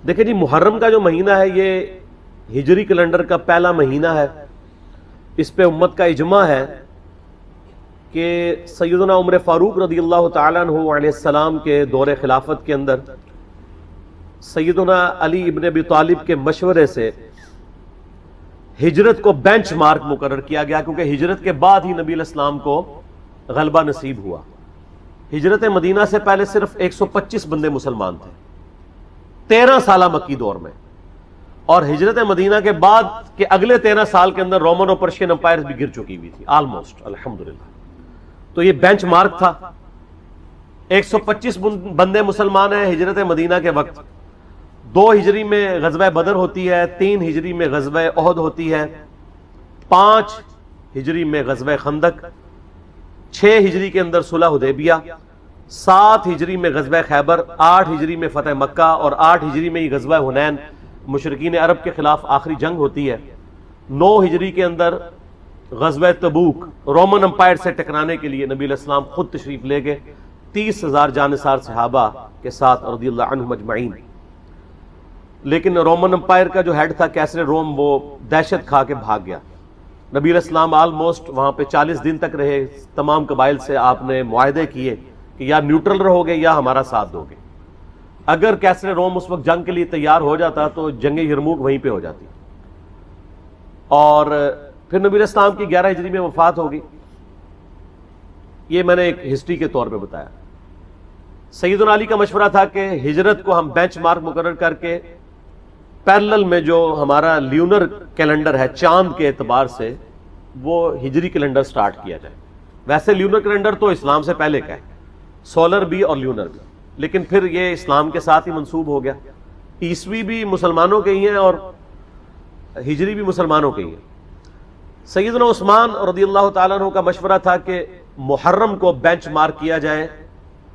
دیکھیں جی، محرم کا جو مہینہ ہے یہ ہجری کیلنڈر کا پہلا مہینہ ہے۔ اس پہ امت کا اجماع ہے کہ سیدنا عمر فاروق رضی اللہ تعالیٰ عنہ علیہ السلام کے دور خلافت کے اندر سیدنا علی ابن ابی طالب کے مشورے سے ہجرت کو بینچ مارک مقرر کیا گیا، کیونکہ ہجرت کے بعد ہی نبی علیہ السلام کو غلبہ نصیب ہوا۔ ہجرت مدینہ سے پہلے صرف 125 بندے مسلمان تھے 13 سالہ مکی دور میں، اور ہجرت مدینہ کے بعد کے اگلے 13 سال کے اندر رومن اور پرشین امپائرز بھی گر چکی ہوئی تھی آلموسٹ، الحمدللہ۔ تو یہ بینچ مارک تھا۔ 125 بندے مسلمان ہیں ہجرت مدینہ کے وقت۔ 2 ہجری میں غزوہ بدر ہوتی ہے، 3 ہجری میں غزوہ احد ہوتی ہے، 5 ہجری میں غزوہ خندق، 6 ہجری کے اندر صلح حدیبیہ، 7 ہجری میں غزوہ خیبر، 8 ہجری میں فتح مکہ، اور 8 ہجری میں ہی غزوہ حنین مشرکین عرب کے خلاف آخری جنگ ہوتی ہے۔ 9 ہجری کے اندر غزوہ تبوک رومن امپائر سے ٹکرانے کے لیے نبی علیہ السلام خود تشریف لے گئے 30,000 جانثار صحابہ کے ساتھ رضی اللہ عنہم اجمعین۔ لیکن رومن امپائر کا جو ہیڈ تھا کیسر روم، وہ دہشت کھا کے بھاگ گیا۔ نبی علیہ السلام آلموسٹ وہاں پہ 40 دن تک رہے۔ تمام قبائل سے آپ نے معاہدے کیے کہ یا نیوٹرل رہو گے یا ہمارا ساتھ دو گے۔ اگر کیسر روم اس وقت جنگ کے لیے تیار ہو جاتا تو جنگ یرموک وہیں پہ ہو جاتی، اور پھر نبی علیہ السلام کی 11 ہجری میں وفات ہوگی۔ یہ میں نے ایک ہسٹری کے طور پہ بتایا۔ سیدنا علی کا مشورہ تھا کہ ہجرت کو ہم بینچ مارک مقرر کر کے پیرلل میں جو ہمارا لیونر کیلنڈر ہے چاند کے اعتبار سے، وہ ہجری کیلنڈر سٹارٹ کیا جائے۔ ویسے لیونر کیلنڈر تو اسلام سے پہلے کا ہے، سولر بھی اور لیونر بھی، لیکن پھر یہ اسلام کے ساتھ ہی منسوب ہو گیا۔ عیسوی بھی مسلمانوں کے ہی ہیں اور ہجری بھی مسلمانوں کے ہی ہیں۔ سیدنا عثمان رضی اللہ تعالیٰ عنہ کا مشورہ تھا کہ محرم کو بینچ مارک کیا جائے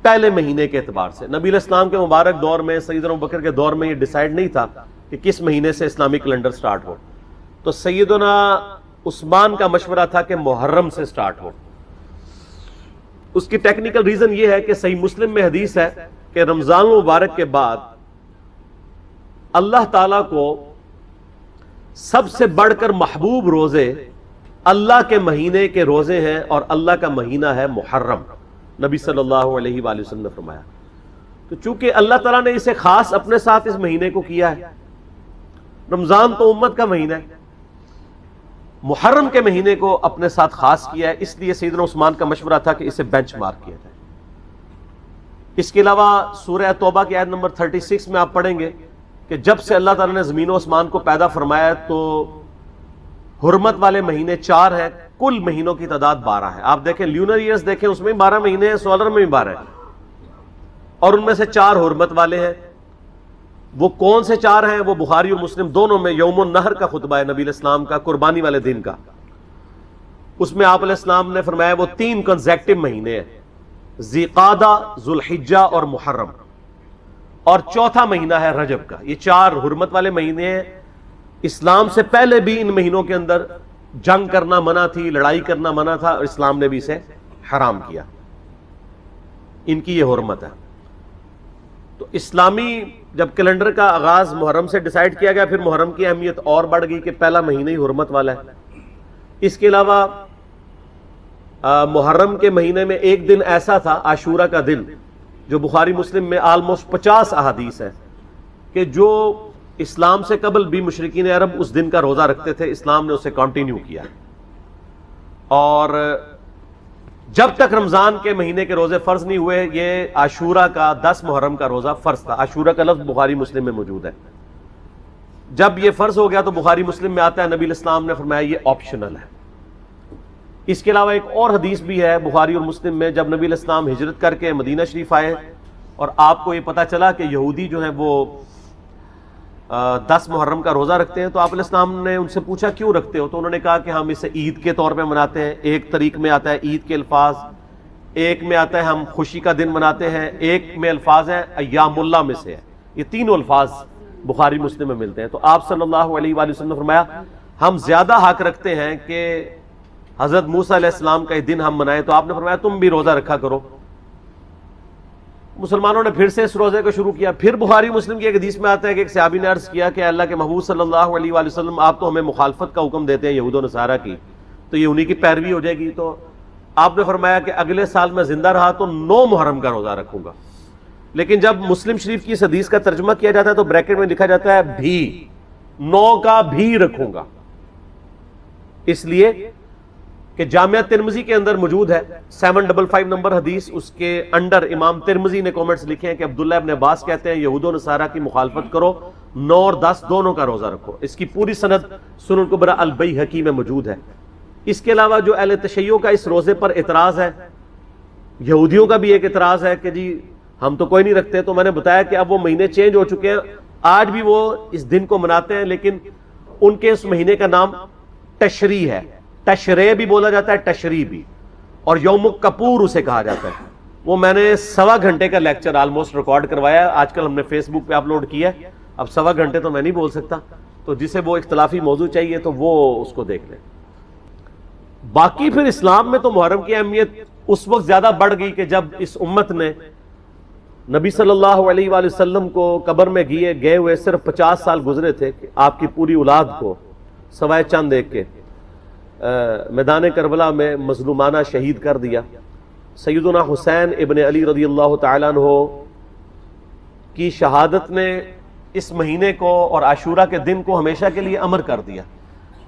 پہلے مہینے کے اعتبار سے۔ نبی علیہ السلام کے مبارک دور میں، سیدنا ابوبکر کے دور میں یہ ڈیسائیڈ نہیں تھا کہ کس مہینے سے اسلامی کیلنڈر سٹارٹ ہو، تو سیدنا عثمان کا مشورہ تھا کہ محرم سے سٹارٹ ہو۔ اس کی ٹیکنیکل ریزن یہ ہے کہ صحیح مسلم میں حدیث ہے کہ رمضان المبارک کے بعد اللہ تعالیٰ کو سب سے بڑھ کر محبوب روزے اللہ کے مہینے کے روزے ہیں، اور اللہ کا مہینہ ہے محرم، نبی صلی اللہ علیہ وآلہ وسلم نے فرمایا۔ تو چونکہ اللہ تعالیٰ نے اسے خاص اپنے ساتھ اس مہینے کو کیا ہے، رمضان تو امت کا مہینہ ہے، محرم کے مہینے کو اپنے ساتھ خاص کیا ہے، اس لیے سیدنا عثمان کا مشورہ تھا کہ اسے بینچ مارک کیا جائے۔ اس کے علاوہ سورہ توبہ کی آیت نمبر 36 میں آپ پڑھیں گے کہ جب سے اللہ تعالیٰ نے زمین و آسمان کو پیدا فرمایا تو حرمت والے مہینے 4 ہیں، کل مہینوں کی تعداد 12 ہے۔ آپ دیکھیں لیونر ایئرز دیکھیں، اس میں 12 مہینے ہیں، سولر میں بھی 12 ہیں، اور ان میں سے 4 حرمت والے ہیں۔ وہ کون سے 4 ہیں؟ وہ بخاری اور مسلم دونوں میں یوم النحر کا خطبہ ہے نبی علیہ السلام کا، قربانی والے دن کا۔ اس میں آپ علیہ السلام نے فرمایا وہ 3 کنزیکٹو مہینے ہیں، ذی قعدہ، ذوالحجہ اور محرم، اور چوتھا مہینہ ہے رجب کا۔ یہ 4 حرمت والے مہینے ہیں۔ اسلام سے پہلے بھی ان مہینوں کے اندر جنگ کرنا منع تھی، لڑائی کرنا منع تھا، اور اسلام نے بھی اسے حرام کیا۔ ان کی یہ حرمت ہے۔ تو اسلامی جب کیلنڈر کا آغاز محرم سے ڈیسائیڈ کیا گیا، پھر محرم کی اہمیت اور بڑھ گئی کہ پہلا مہینہ ہی حرمت والا ہے۔ اس کے علاوہ محرم کے مہینے میں ایک دن ایسا تھا، عاشورہ کا دن، جو بخاری مسلم میں آلموسٹ 50 احادیث ہے کہ جو اسلام سے قبل بھی مشرکین عرب اس دن کا روزہ رکھتے تھے، اسلام نے اسے کنٹینیو کیا، اور جب تک رمضان کے مہینے کے روزے فرض نہیں ہوئے، یہ عاشورہ کا 10 محرم کا روزہ فرض تھا۔ عاشورہ کا لفظ بخاری مسلم میں موجود ہے۔ جب یہ فرض ہو گیا تو بخاری مسلم میں آتا ہے نبی علیہ السلام نے فرمایا یہ آپشنل ہے۔ اس کے علاوہ ایک اور حدیث بھی ہے بخاری اور مسلم میں، جب نبی علیہ السلام ہجرت کر کے مدینہ شریف آئے اور آپ کو یہ پتہ چلا کہ یہودی جو ہیں وہ 10 محرم کا روزہ رکھتے ہیں، تو آپ علیہ السلام نے ان سے پوچھا کیوں رکھتے ہو؟ تو انہوں نے کہا کہ ہم اسے عید کے طور پہ مناتے ہیں۔ ایک طریق میں آتا ہے عید کے الفاظ، ایک میں آتا ہے ہم خوشی کا دن مناتے ہیں، ایک میں الفاظ ہیں ایام اللہ میں سے ہے۔ یہ تینوں الفاظ بخاری مسلم میں ملتے ہیں۔ تو آپ صلی اللہ علیہ وآلہ وسلم نے فرمایا ہم زیادہ حق رکھتے ہیں کہ حضرت موسیٰ علیہ السلام کا یہ دن ہم منائیں، تو آپ نے فرمایا تم بھی روزہ رکھا کرو۔ مسلمانوں نے پھر سے اس روزے کو شروع کیا. پھر بخاری مسلم کی ایک حدیث میں آتا ہے کہ ایک صحابی نے عرض کیا کہ اللہ کے محبوب صلی اللہ علیہ وآلہ وسلم آپ تو ہمیں مخالفت کا حکم دیتے ہیں یہود و نصارہ کی, تو یہ انہی کی پیروی ہو جائے گی. تو آپ نے فرمایا کہ اگلے سال میں زندہ رہا تو 9 محرم کا روزہ رکھوں گا. لیکن جب مسلم شریف کی اس حدیث کا ترجمہ کیا جاتا ہے تو بریکٹ میں لکھا جاتا ہے بھی, 9 کا بھی رکھوں گا, اس لیے کہ جامعہ ترمذی کے اندر موجود ہے 755 نمبر حدیث, اس کے انڈر امام ترمذی نے کومنٹس لکھے ہیں کہ عبداللہ ابن عباس کہتے ہیں یہود و نصارہ کی مخالفت کرو, 9 اور 10 دونوں کا روزہ رکھو. اس کی پوری سند سنن الکبریٰ البیہقی میں موجود ہے. اس کے علاوہ جو اہل تشیع کا اس روزے پر اعتراض ہے, یہودیوں کا بھی ایک اعتراض ہے کہ جی ہم تو کوئی نہیں رکھتے, تو میں نے بتایا کہ اب وہ مہینے چینج ہو چکے ہیں, آج بھی وہ اس دن کو مناتے ہیں, لیکن ان کے اس مہینے کا نام تشریع ہے. تشریع بھی بولا جاتا ہے, تشریع بھی, اور یوم کپور اسے کہا جاتا ہے. وہ میں نے 1.25 گھنٹے کا لیکچر آلموسٹ ریکارڈ کروایا, آج کل ہم نے فیس بک پہ اپلوڈ کیا ہے. اب 1.25 گھنٹے تو میں نہیں بول سکتا, تو جسے وہ اختلافی موضوع چاہیے تو وہ اس کو دیکھ لیں. باقی پھر اسلام میں تو محرم کی اہمیت اس وقت زیادہ بڑھ گئی کہ جب اس امت نے نبی صلی اللہ علیہ وآلہ وسلم کو قبر میں گئے ہوئے صرف 50 سال گزرے تھے کہ آپ کی پوری اولاد کو سوائے چند ایک کے میدان کربلا میں مظلومانہ شہید کر دیا. سیدنا حسین ابن علی رضی اللہ تعالیٰ عنہ کی شہادت نے اس مہینے کو اور عاشورہ کے دن کو ہمیشہ کے لیے امر کر دیا.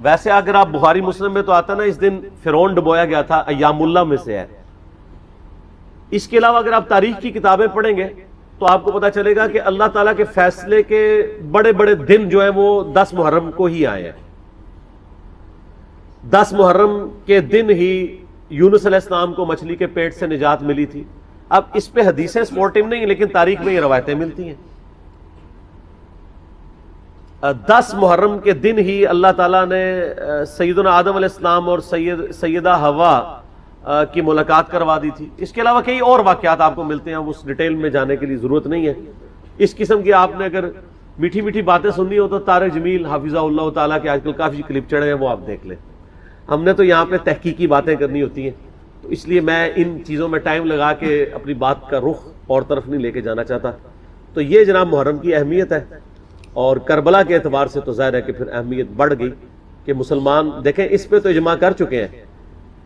ویسے اگر آپ بخاری مسلم میں تو آتا نا اس دن فرعون ڈبویا گیا تھا, ایام اللہ میں سے ہے. اس کے علاوہ اگر آپ تاریخ کی کتابیں پڑھیں گے تو آپ کو پتا چلے گا کہ اللہ تعالیٰ کے فیصلے کے بڑے بڑے دن جو ہیں وہ 10 محرم کو ہی آئے ہیں. 10 محرم کے دن ہی یونس علیہ السلام کو مچھلی کے پیٹ سے نجات ملی تھی. اب اس پہ حدیثیں سپورٹیو نہیں لیکن تاریخ میں یہ روایتیں ملتی ہیں. 10 محرم کے دن ہی اللہ تعالیٰ نے سیدنا آدم علیہ السلام اور سیدہ حوا کی ملاقات کروا دی تھی. اس کے علاوہ کئی اور واقعات آپ کو ملتے ہیں, اس ڈیٹیل میں جانے کے لیے ضرورت نہیں ہے. اس قسم کی آپ نے اگر میٹھی میٹھی باتیں سننی ہو تو طارق جمیل حافظہ اللہ تعالیٰ کے آج کل کافی کلپ چڑھے ہیں, وہ آپ دیکھ لیں. ہم نے تو یہاں پہ تحقیقی باتیں کرنی ہوتی ہیں, تو اس لیے میں ان چیزوں میں ٹائم لگا کے اپنی بات کا رخ اور طرف نہیں لے کے جانا چاہتا. تو یہ جناب محرم کی اہمیت ہے, اور کربلا کے اعتبار سے تو ظاہر ہے کہ پھر اہمیت بڑھ گئی کہ مسلمان دیکھیں اس پہ تو اجماع کر چکے ہیں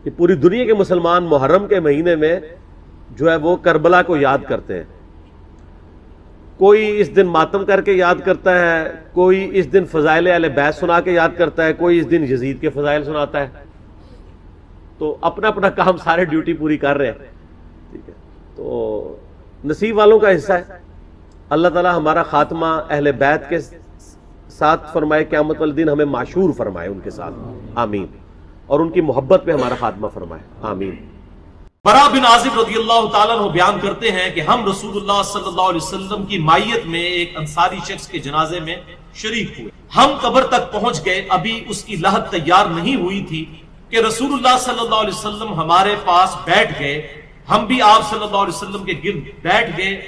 کہ پوری دنیا کے مسلمان محرم کے مہینے میں جو ہے وہ کربلا کو یاد کرتے ہیں. کوئی اس دن ماتم کر کے یاد کرتا ہے, کوئی اس دن فضائل اہل بیت سنا کے یاد کرتا ہے, کوئی اس دن یزید کے فضائل سناتا ہے. تو اپنا اپنا کام سارے ڈیوٹی پوری کر رہے ہیں. ٹھیک ہے, تو نصیب والوں کا حصہ ہے. اللہ تعالیٰ ہمارا خاتمہ اہل بیت کے ساتھ فرمائے, قیامت والے دن ہمیں معشور فرمائے ان کے ساتھ, آمین, اور ان کی محبت پہ ہمارا خاتمہ فرمائے, آمین. برا بن عازب رضی اللہ تعالیٰ عنہ بیان کرتے ہیں کہ ہم رسول اللہ صلی اللہ علیہ وسلم کی مائیت میں ایک انصاری شخص کے جنازے میں شریک ہوئے. ہم قبر تک پہنچ گئے, ابھی اس کی لحد تیار نہیں ہوئی تھی کہ رسول اللہ صلی اللہ علیہ وسلم ہمارے پاس بیٹھ گئے. ہم بھی آپ صلی اللہ علیہ وسلم کے گرد بیٹھ گئے,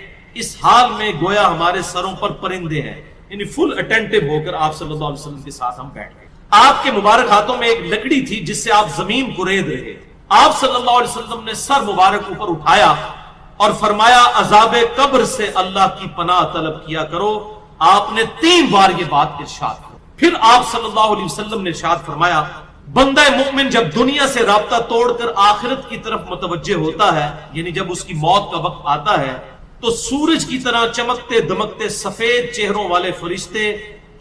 اس حال میں گویا ہمارے سروں پر پرندے ہیں, یعنی فل اٹینٹو ہو کر آپ صلی اللہ علیہ وسلم کے ساتھ ہم بیٹھ گئے. آپ کے مبارک ہاتھوں میں ایک لکڑی تھی جس سے آپ زمین کو رید رہے. آپ صلی اللہ علیہ وسلم نے سر مبارک اوپر اٹھایا اور فرمایا عذاب قبر سے اللہ کی پناہ طلب کیا کرو. آپ نے 3 بار یہ بات ارشاد کی. پھر آپ صلی اللہ علیہ وسلم نے ارشاد فرمایا بندہ مومن جب دنیا سے رابطہ توڑ کر آخرت کی طرف متوجہ ہوتا ہے, یعنی جب اس کی موت کا وقت آتا ہے, تو سورج کی طرح چمکتے دمکتے سفید چہروں والے فرشتے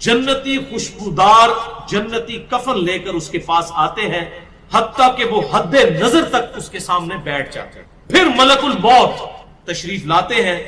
جنتی خوشبودار جنتی کفن لے کر اس کے پاس آتے ہیں, حتیٰ کہ وہ حد نظر تک اس کے سامنے بیٹھ جاتے ہیں. پھر ملک الموت تشریف لاتے ہیں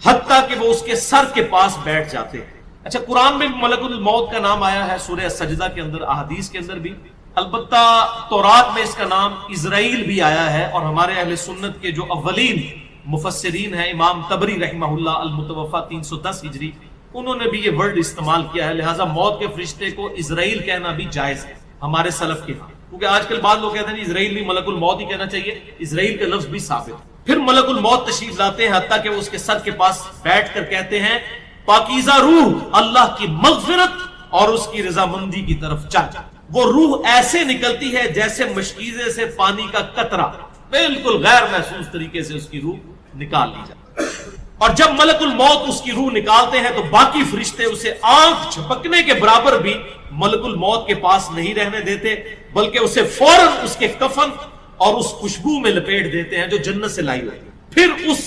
حتیٰ کہ وہ اس کے سر کے پاس بیٹھ جاتے ہیں. اچھا, قرآن میں ملک الموت کا نام آیا ہے سورہ سجدہ کے اندر, احادیث کے اندر بھی, البتہ تورات میں اس کا نام اسرائیل بھی آیا ہے. اور ہمارے اہل سنت کے جو اولین مفسرین ہیں, امام طبری رحمہ اللہ المتوفى 310 ہجری, انہوں نے بھی یہ ورڈ استعمال کیا ہے. لہٰذا موت کے فرشتے کو اسرائیل کہنا بھی جائز ہے ہمارے سلف کے ہاں, کیونکہ آج کل بعض لوگ کہتے ہیں اسرائیل نہیں ملک الموت ہی کہنا چاہیے, اسرائیل کا لفظ بھی ثابت ہے. پھر ملک الموت تشریف لاتے ہیں حتیٰ کہ وہ اس کے سر کے پاس بیٹھ کر کہتے ہیں پاکیزہ روح اللہ کی مغفرت اور اس کی رضامندی کی طرف چل. وہ روح ایسے نکلتی ہے جیسے مشکیزے سے پانی کا قطرہ, بالکل غیر محسوس طریقے سے اس کی روح نکال لی جائے. اور جب ملک الموت اس کی روح نکالتے ہیں تو باقی فرشتے اسے آنکھ جھپکنے کے برابر بھی ملک الموت کے پاس نہیں رہنے دیتے، بلکہ اسے فوراً اس کے کفن اور اس خوشبو میں لپیٹ دیتے ہیں جو جنت سے لائی ہوتی ہے۔ پھر اس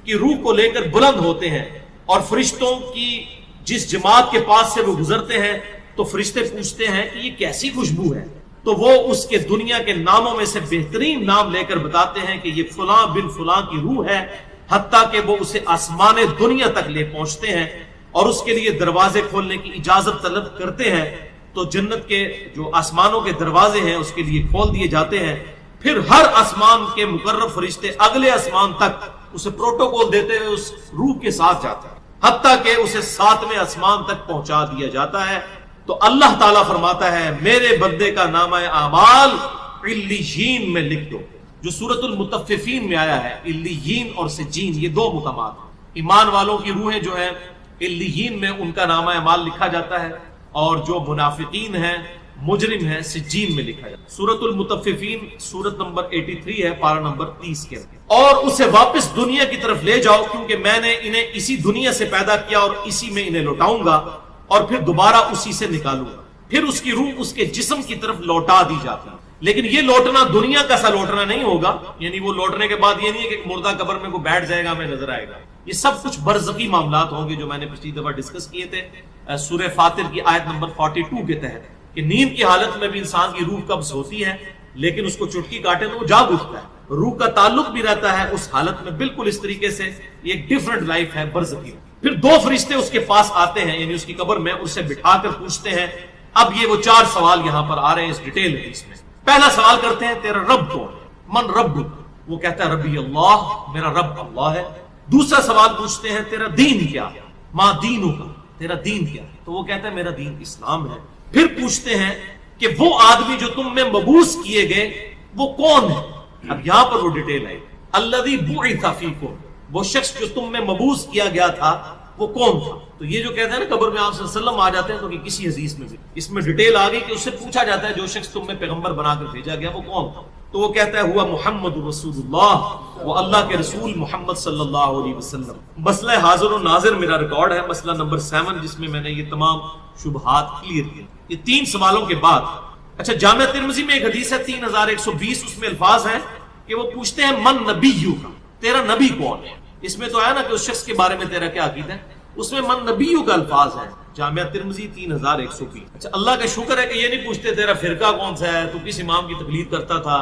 کی روح کو لے کر بلند ہوتے ہیں اور فرشتوں کی جس جماعت کے پاس سے وہ گزرتے ہیں تو فرشتے پوچھتے ہیں کہ یہ کیسی خوشبو ہے، تو وہ اس کے دنیا کے ناموں میں سے بہترین نام لے کر بتاتے ہیں کہ یہ فلاں بن فلاں کی روح ہے، حتیٰ کہ وہ اسے آسمان دنیا تک لے پہنچتے ہیں اور اس کے لیے دروازے کھولنے کی اجازت طلب کرتے ہیں، تو جنت کے جو آسمانوں کے دروازے ہیں اس کے لیے کھول دیے جاتے ہیں۔ پھر ہر آسمان کے مقرر فرشتے اگلے آسمان تک اسے پروٹوکول دیتے ہوئے اس روح کے ساتھ جاتے ہیں، حتیٰ کہ اسے 7ویں آسمان تک پہنچا دیا جاتا ہے۔ تو اللہ تعالیٰ فرماتا ہے میرے بندے کا نامہ اعمال علیین میں لکھ دو، جو سورۃ المطففین میں آیا ہے۔ علیین اور سجین یہ دو مقامات ہیں۔ ایمان والوں کی روحیں جو ہیں علیین میں ان کا نامہ اعمال لکھا جاتا ہے، اور جو منافقین ہیں مجرم ہیں سجین میں لکھا جاتا ہے۔ سورۃ المطففین سورت نمبر 83 ہے، پارہ نمبر 30 کے اندر۔ اور اسے واپس دنیا کی طرف لے جاؤ، کیونکہ میں نے انہیں اسی دنیا سے پیدا کیا اور اسی میں انہیں لوٹاؤں گا اور پھر دوبارہ اسی سے نکالوں گا۔ پھر اس کی روح اس کے جسم کی طرف لوٹا دی جاتی ہے، لیکن یہ لوٹنا دنیا کا سا لوٹنا نہیں ہوگا، یعنی وہ لوٹنے کے بعد یہ نہیں ہے کہ مردہ قبر میں کوئی بیٹھ جائے گا ہمیں نظر آئے گا۔ یہ سب کچھ برزخی معاملات ہوں گے جو میں نے پچھلی دفعہ ڈسکس کیے تھے سورہ فاطر کی آیت نمبر 42 کے تحت، کہ نیند کی حالت میں بھی انسان کی روح قبض ہوتی ہے، لیکن اس کو چٹکی کاٹے تو وہ جاگ اٹھتا ہے، روح کا تعلق بھی رہتا ہے اس حالت میں بالکل اس طریقے سے۔ یہ ایک ڈیفرنٹ لائف ہے برزخی۔ پھر 2 فرشتے اس کے پاس آتے ہیں، یعنی اس کی قبر میں، اسے بٹھا کر پوچھتے ہیں۔ اب یہ وہ 4 سوال یہاں پر آ رہے ہیں اس ڈیٹیل حدیث میں۔ پہلا سوال کرتے ہیں تیرا رب کون ہے؟ من رب؟ وہ کہتا ہے ربی اللہ، میرا رب اللہ ہے۔ دوسرا سوال پوچھتے ہیں تیرا دین کیا ہے؟ ما دینوں کا، تیرا دین کیا ہے؟ تو وہ کہتا ہے میرا دین اسلام ہے۔ پھر پوچھتے ہیں کہ وہ آدمی جو تم میں مبعوث کیے گئے وہ کون ہے؟ اب یہاں پر وہ ڈیٹیل ہے، الذی بعث فیکم، وہ شخص جو تم میں مبعوث کیا گیا تھا وہ کون تھا؟ تو یہ جو کہتے ہیں نا قبر میں آپ صلی اللہ علیہ وسلم آ جاتے ہیں، تو کسی حدیث میں بھی اس میں ڈیٹیل آ گئی کہ اس سے پوچھا جاتا ہے جو شخص تم میں پیغمبر بنا کر بھیجا گیا وہ کون تھا؟ تو وہ کہتا ہے ہوا محمد رسول اللہ، وہ اللہ کے رسول محمد صلی اللہ علیہ وسلم۔ مسئلہ حاضر و ناظر میرا ریکارڈ ہے، مسئلہ نمبر 7، جس میں میں نے یہ تمام شبہات کلیئر کیے۔ یہ 3 سوالوں کے بعد اچھا جامعہ ترمذی میں ایک حدیث ہے 3120، اس میں الفاظ ہیں کہ وہ پوچھتے ہیں من نبیو کا، تیرا نبی کون ہے؟ اس میں تو آیا نا کہ اس شخص کے بارے میں تیرا کیا عقیدہ ہے، اس میں من نبیو کا الفاظ ہے، جامعہ ترمذی 3120۔ اچھا اللہ کا شکر ہے کہ یہ نہیں پوچھتے تیرا فرقہ کون سا ہے، تو کس امام کی تقلید کرتا تھا،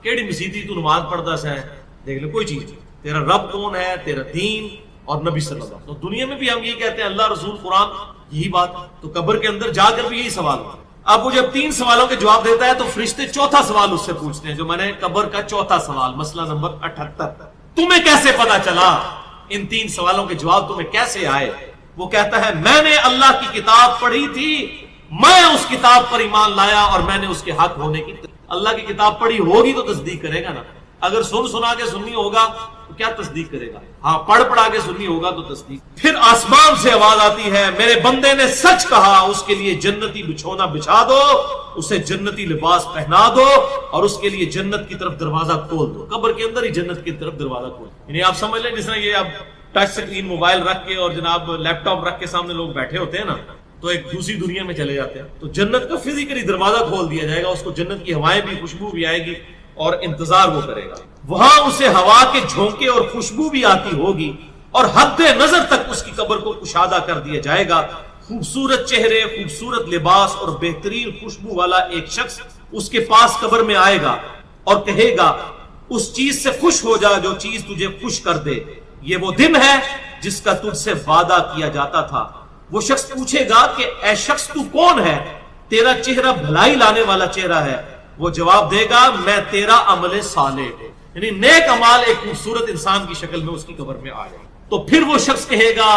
کیڑی مسیتی تو نماز پڑھتا سا ہے، دیکھ لو کوئی چیز نہیں۔ تیرا رب کون ہے، تیرا دین اور نبی صلی اللہ علیہ وسلم۔ تو دنیا میں بھی ہم یہ کہتے ہیں اللہ رسول قرآن، یہی بات، تو قبر کے اندر جا کر بھی یہی سوال ہوتا ہے۔ اب وہ جب 3 سوالوں کے جواب دیتا ہے تو فرشتے 4تھا سوال اس سے پوچھتے ہیں، جو میں نے قبر کا 4تھا سوال، مسئلہ نمبر 78، تمہیں کیسے پتا چلا، ان 3 سوالوں کے جواب تمہیں کیسے آئے؟ وہ کہتا ہے میں نے اللہ کی کتاب پڑھی تھی، میں اس کتاب پر ایمان لایا اور میں نے اس کے حق ہونے کی، اللہ کی کتاب پڑھی ہوگی تو تصدیق کرے گا نا، اگر سنا کے سننی ہوگا تو کیا تصدیق کرے گا؟ ہاں پڑھا کے سننی ہوگا تو تصدیق۔ پھر آسمان سے آواز آتی ہے میرے بندے نے سچ کہا، اس کے لیے جنتی بچھونا بچھا دو، اسے جنتی لباس پہنا دو اور اس کے لیے جنت کی طرف دروازہ کھول دو۔ قبر کے اندر ہی جنت کی طرف دروازہ کھول، یعنی آپ سمجھ لیں جس طرح یہ اب ٹچ سکرین موبائل رکھ کے اور جناب لیپ ٹاپ رکھ کے سامنے لوگ بیٹھے ہوتے ہیں نا، تو ایک دوسری دنیا میں چلے جاتے ہیں، تو جنت کا فزیکلی دروازہ کھول دیا جائے گا، اس کو جنت کی ہوائیں بھی، خوشبو بھی آئے گی اور انتظار وہ کرے گا۔ وہاں اسے ہوا کے جھونکے اور خوشبو بھی آتی ہوگی اور حد نظر تک اس کی قبر کو کشادہ کر دیا جائے گا۔ خوبصورت چہرے، خوبصورت لباس اور بہترین خوشبو والا ایک شخص اس کے پاس قبر میں آئے گا اور کہے گا اس چیز سے خوش ہو جا جو چیز تجھے خوش کر دے، یہ وہ دن ہے جس کا تجھ سے وعدہ کیا جاتا تھا۔ وہ شخص پوچھے گا کہ اے شخص تو کون ہے، تیرا چہرہ بھلائی لانے والا چہرہ ہے۔ وہ جواب دے گا میں تیرا عمل صالح ہوں، یعنی نیک اعمال ایک خوبصورت انسان کی شکل میں اس کی قبر میں آ جائے۔ تو پھر وہ شخص کہے گا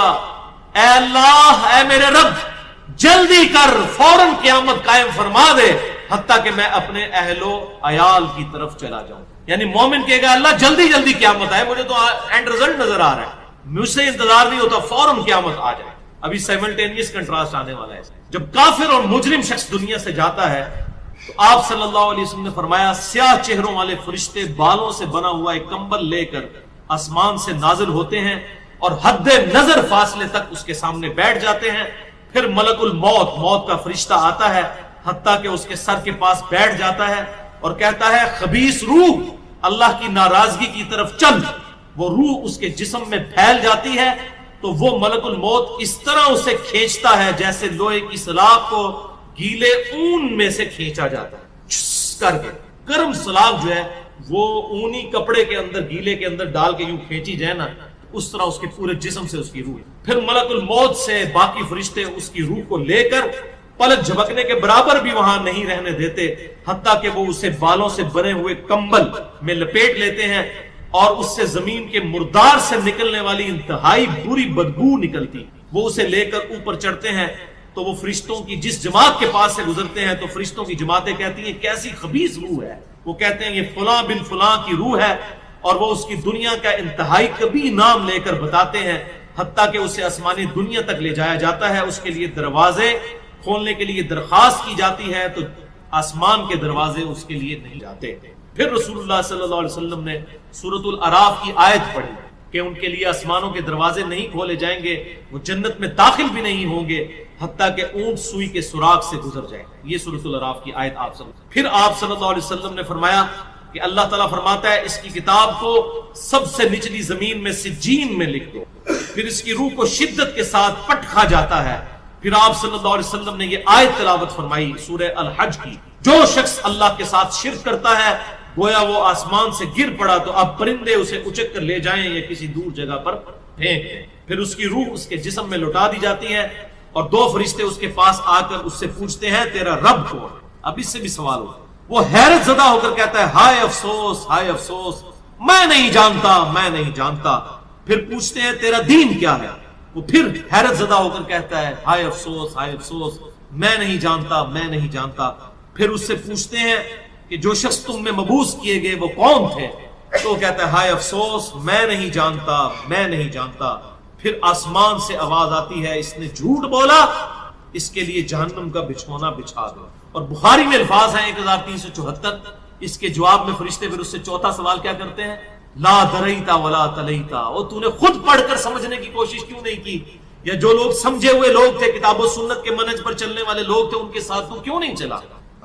اے اللہ، اے میرے رب، جلدی کر، فوراً قیامت قائم فرما دے حتیٰ کہ میں اپنے اہل و عیال کی طرف چلا جاؤں۔ یعنی مومن کہے گا اللہ جلدی جلدی قیامت آئے، مجھے تو اینڈ رزلٹ نظر آ رہا ہے، مجھ سے انتظار نہیں ہوتا، فوراً قیامت آ جائے۔ ابھی سائملٹینیس کنٹراسٹ آنے والا ہے۔ جب کافر اور مجرم شخص دنیا سے جاتا ہے تو آپ صلی اللہ علیہ وسلم نے فرمایا سیاہ چہروں والے فرشتے بالوں سے بنا ہوا ایک کمبل لے کر آسمان سے نازل ہوتے ہیں اور حد نظر فاصلے تک اس کے سامنے بیٹھ جاتے ہیں. پھر ملک الموت، موت کا فرشتہ آتا ہے، حتیٰ کہ اس کے سر کے پاس بیٹھ جاتا ہے اور کہتا ہے خبیث روح اللہ کی ناراضگی کی طرف چل. وہ روح اس کے جسم میں پھیل جاتی ہے تو وہ ملک الموت اس طرح اسے کھینچتا ہے جیسے لوہے کی سلاخ کو گیلے اون میں سے کھینچا جاتا ہے. چھس کر کے گرم سلاخ جو ہے وہ اونی کپڑے کے اندر، گیلے کے اندر ڈال کے یوں کھینچی جائے نا، اس طرح اس کے پورے جسم سے اس کی روح. پھر ملک الموت سے باقی فرشتے اس کی روح کو لے کر پلک جھپکنے کے برابر بھی وہاں نہیں رہنے دیتے، حتیٰ کہ وہ اسے بالوں سے بنے ہوئے کمبل میں لپیٹ لیتے ہیں اور اس سے زمین کے مردار سے نکلنے والی انتہائی بری بدبو نکلتی. وہ اسے لے کر اوپر چڑھتے ہیں تو وہ فرشتوں کی جس جماعت کے پاس سے گزرتے ہیں تو فرشتوں کی جماعتیں کہتی ہیں کیسی خبیث روح ہے. وہ کہتے ہیں یہ فلاں بن فلاں کی روح ہے، اور وہ اس کی دنیا کا انتہائی کبھی نام لے کر بتاتے ہیں، حتیٰ کہ اسے آسمانی دنیا تک لے جایا جاتا ہے. اس کے لیے دروازے کھولنے کے لیے درخواست کی جاتی ہے تو آسمان کے دروازے اس کے لیے نہیں جاتے. پھر رسول اللہ صلی اللہ علیہ وسلم نے سورۃ الاعراف کی آیت پڑھی کہ ان کے لیے آسمانوں کے دروازے نہیں کھولے جائیں گے، وہ جنت میں داخل بھی نہیں ہوں گے حتیٰ کہ اونٹ سوئی کے سوراخ سے گزر جائیں. یہ سورۃ الاعراف کی آیت آپ سب. پھر آپ صلی اللہ علیہ وسلم نے فرمایا کہ اللہ تعالیٰ فرماتا ہے اس کی کتاب کو سب سے نچلی زمین میں سجین میں لکھ دو. پھر اس کی روح کو شدت کے ساتھ پٹ کھا جاتا ہے. پھر آپ صلی اللہ علیہ وسلم نے یہ آیت تلاوت فرمائی سورہ الحج کی، جو شخص اللہ کے ساتھ شرک کرتا ہے گویا وہ آسمان سے گر پڑا تو اب پرندے اسے اچک کر لے جائیں یا کسی دور جگہ پر پھینک دیں. پھر اس کی روح اس کے جسم میں لوٹا دی جاتی ہے اور دو فرشتے اس کے پاس آ کر اس سے پوچھتے ہیں تیرا رب کون ہے. اب اس سے بھی سوال ہو. وہ حیرت زدہ ہو کر کہتا ہے ہائے افسوس، ہائے افسوس، میں نہیں جانتا، میں نہیں جانتا. پھر پوچھتے ہیں تیرا دین کیا ہے. وہ پھر حیرت زدہ ہو کر کہتا ہے ہائے افسوس، ہائے افسوس، میں نہیں جانتا، میں نہیں جانتا. پھر اس سے پوچھتے ہیں کہ جو شخص تم میں مبعوث کیے گئے وہ کون تھے. تو وہ کہتا ہے ہائے افسوس، میں نہیں جانتا، میں نہیں جانتا. پھر آسمان سے آواز آتی ہے اس نے جھوٹ بولا، اس کے لیے جہنم کا بچھونا بچھا دو. اور بخاری میں الفاظ ہیں 1374. اس کے جواب میں فرشتے پھر اس سے چوتھا سوال کیا کرتے ہیں لا دریتا ولا تلیتا. اور تو نے خود پڑھ کر سمجھنے کی کوشش کیوں نہیں کی؟ یا جو لوگ سمجھے ہوئے لوگ تھے، کتاب و سنت کے منہج پر چلنے والے لوگ تھے، ان کے ساتھ تو کیوں نہیں چلا؟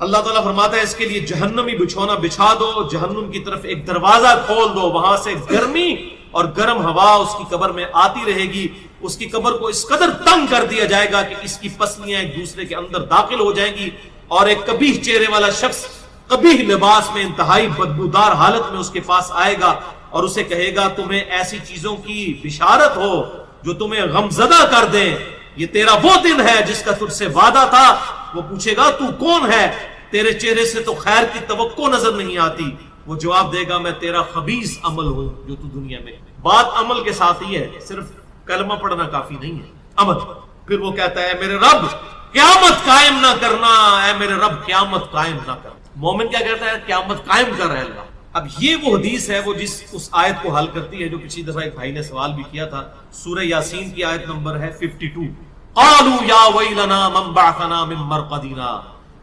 اللہ تعالیٰ فرماتا ہے اس کے لیے جہنمی بچھونا بچھا دو، جہنم کی طرف ایک دروازہ کھول دو، وہاں سے گرمی اور گرم ہوا اس کی قبر میں آتی رہے گی. اس کی قبر کو اس قدر تنگ کر دیا جائے گا کہ اس کی پسلیاں ایک دوسرے کے اندر داخل ہو جائیں گی، اور ایک قبیح چہرے والا شخص قبیح لباس میں انتہائی بدبودار حالت میں اس کے پاس آئے گا اور اسے کہے گا تمہیں ایسی چیزوں کی بشارت ہو جو تمہیں غمزدہ کر دیں، یہ تیرا وہ دن ہے جس کا تجھ سے وعدہ تھا. وہ پوچھے گا تو کون ہے، تیرے چہرے سے تو خیر کی توقع نظر نہیں آتی. وہ جواب دے گا میں تیرا خبیث عمل ہوں جو تو دنیا میں. بات عمل کے ساتھ ہی ہے، صرف کلمہ پڑھنا کافی نہیں ہے، عمل. پھر وہ کہتا ہے میرے رب قیامت قائم نہ کرنا، اے میرے رب قیامت قائم نہ کرنا. مومن کیا کہتا ہے قیامت قائم کر رہے اللہ. اب یہ وہ حدیث ہے وہ جس اس آیت کو حل کرتی ہے جو پچھلی دفعہ ایک بھائی نے سوال بھی کیا تھا. سورہ یاسین کی آیت نمبر ہے 52. قالوا یا ویلنا من بعثنا من مرقدنا.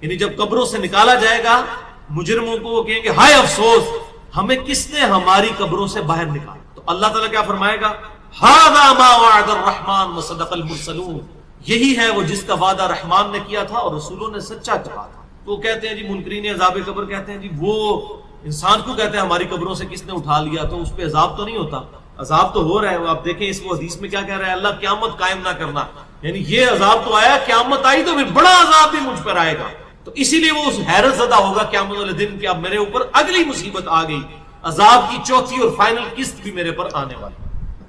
یعنی جب قبروں سے نکالا جائے گا مجرموں کو، وہ کہیں گے ہائے افسوس، ہمیں کس نے ہماری قبروں سے باہر نکالا. تو اللہ تعالیٰ کیا فرمائے گا ھذا ما وعد الرحمن وصدق المرسلون. یہی ہے وہ جس کا وعدہ رحمان نے کیا تھا اور رسولوں نے سچا کہا تھا. تو کہتے ہیں جی منکرین عذاب قبر کہتے ہیں جی وہ انسان کو کہتے ہیں ہماری قبروں سے کس نے اٹھا لیا تو اس پہ عذاب تو نہیں ہوتا. عذاب تو ہو رہا ہے. آپ دیکھیں اس کو حدیث میں کیا کہہ رہا ہے اللہ قیامت قائم نہ کرنا، یعنی یہ عذاب تو آیا، قیامت آئی تو پھر بڑا عذاب بھی مجھ پر آئے گا. تو اسی لیے وہ اس حیرت زدہ ہوگا قیامت والے دن کہ اب میرے اوپر اگلی مصیبت آ گئی، عذاب کی چوتھی اور فائنل قسط بھی میرے پر آنے والی.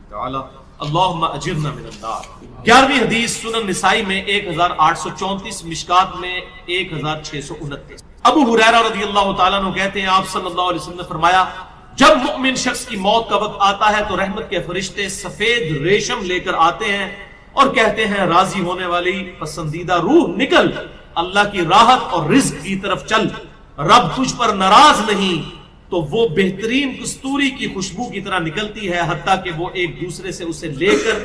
تعالی اللہم اجرنا من النار. 11ویں حدیث سنن نسائی میں 1834، مشکات میں 1629. ابو ہریرہ رضی اللہ تعالیٰ عنہ کہتے ہیں آپ صلی اللہ علیہ وسلم نے فرمایا جب مؤمن شخص کی موت کا وقت آتا ہے تو رحمت کے فرشتے سفید ریشم لے کر آتے ہیں اور کہتے ہیں راضی ہونے والی پسندیدہ روح نکل، اللہ کی راحت اور رزق کی طرف چل، رب تجھ پر ناراض نہیں. تو وہ بہترین کستوری کی خوشبو کی طرح نکلتی ہے حتیٰ کہ وہ ایک دوسرے سے اسے لے کر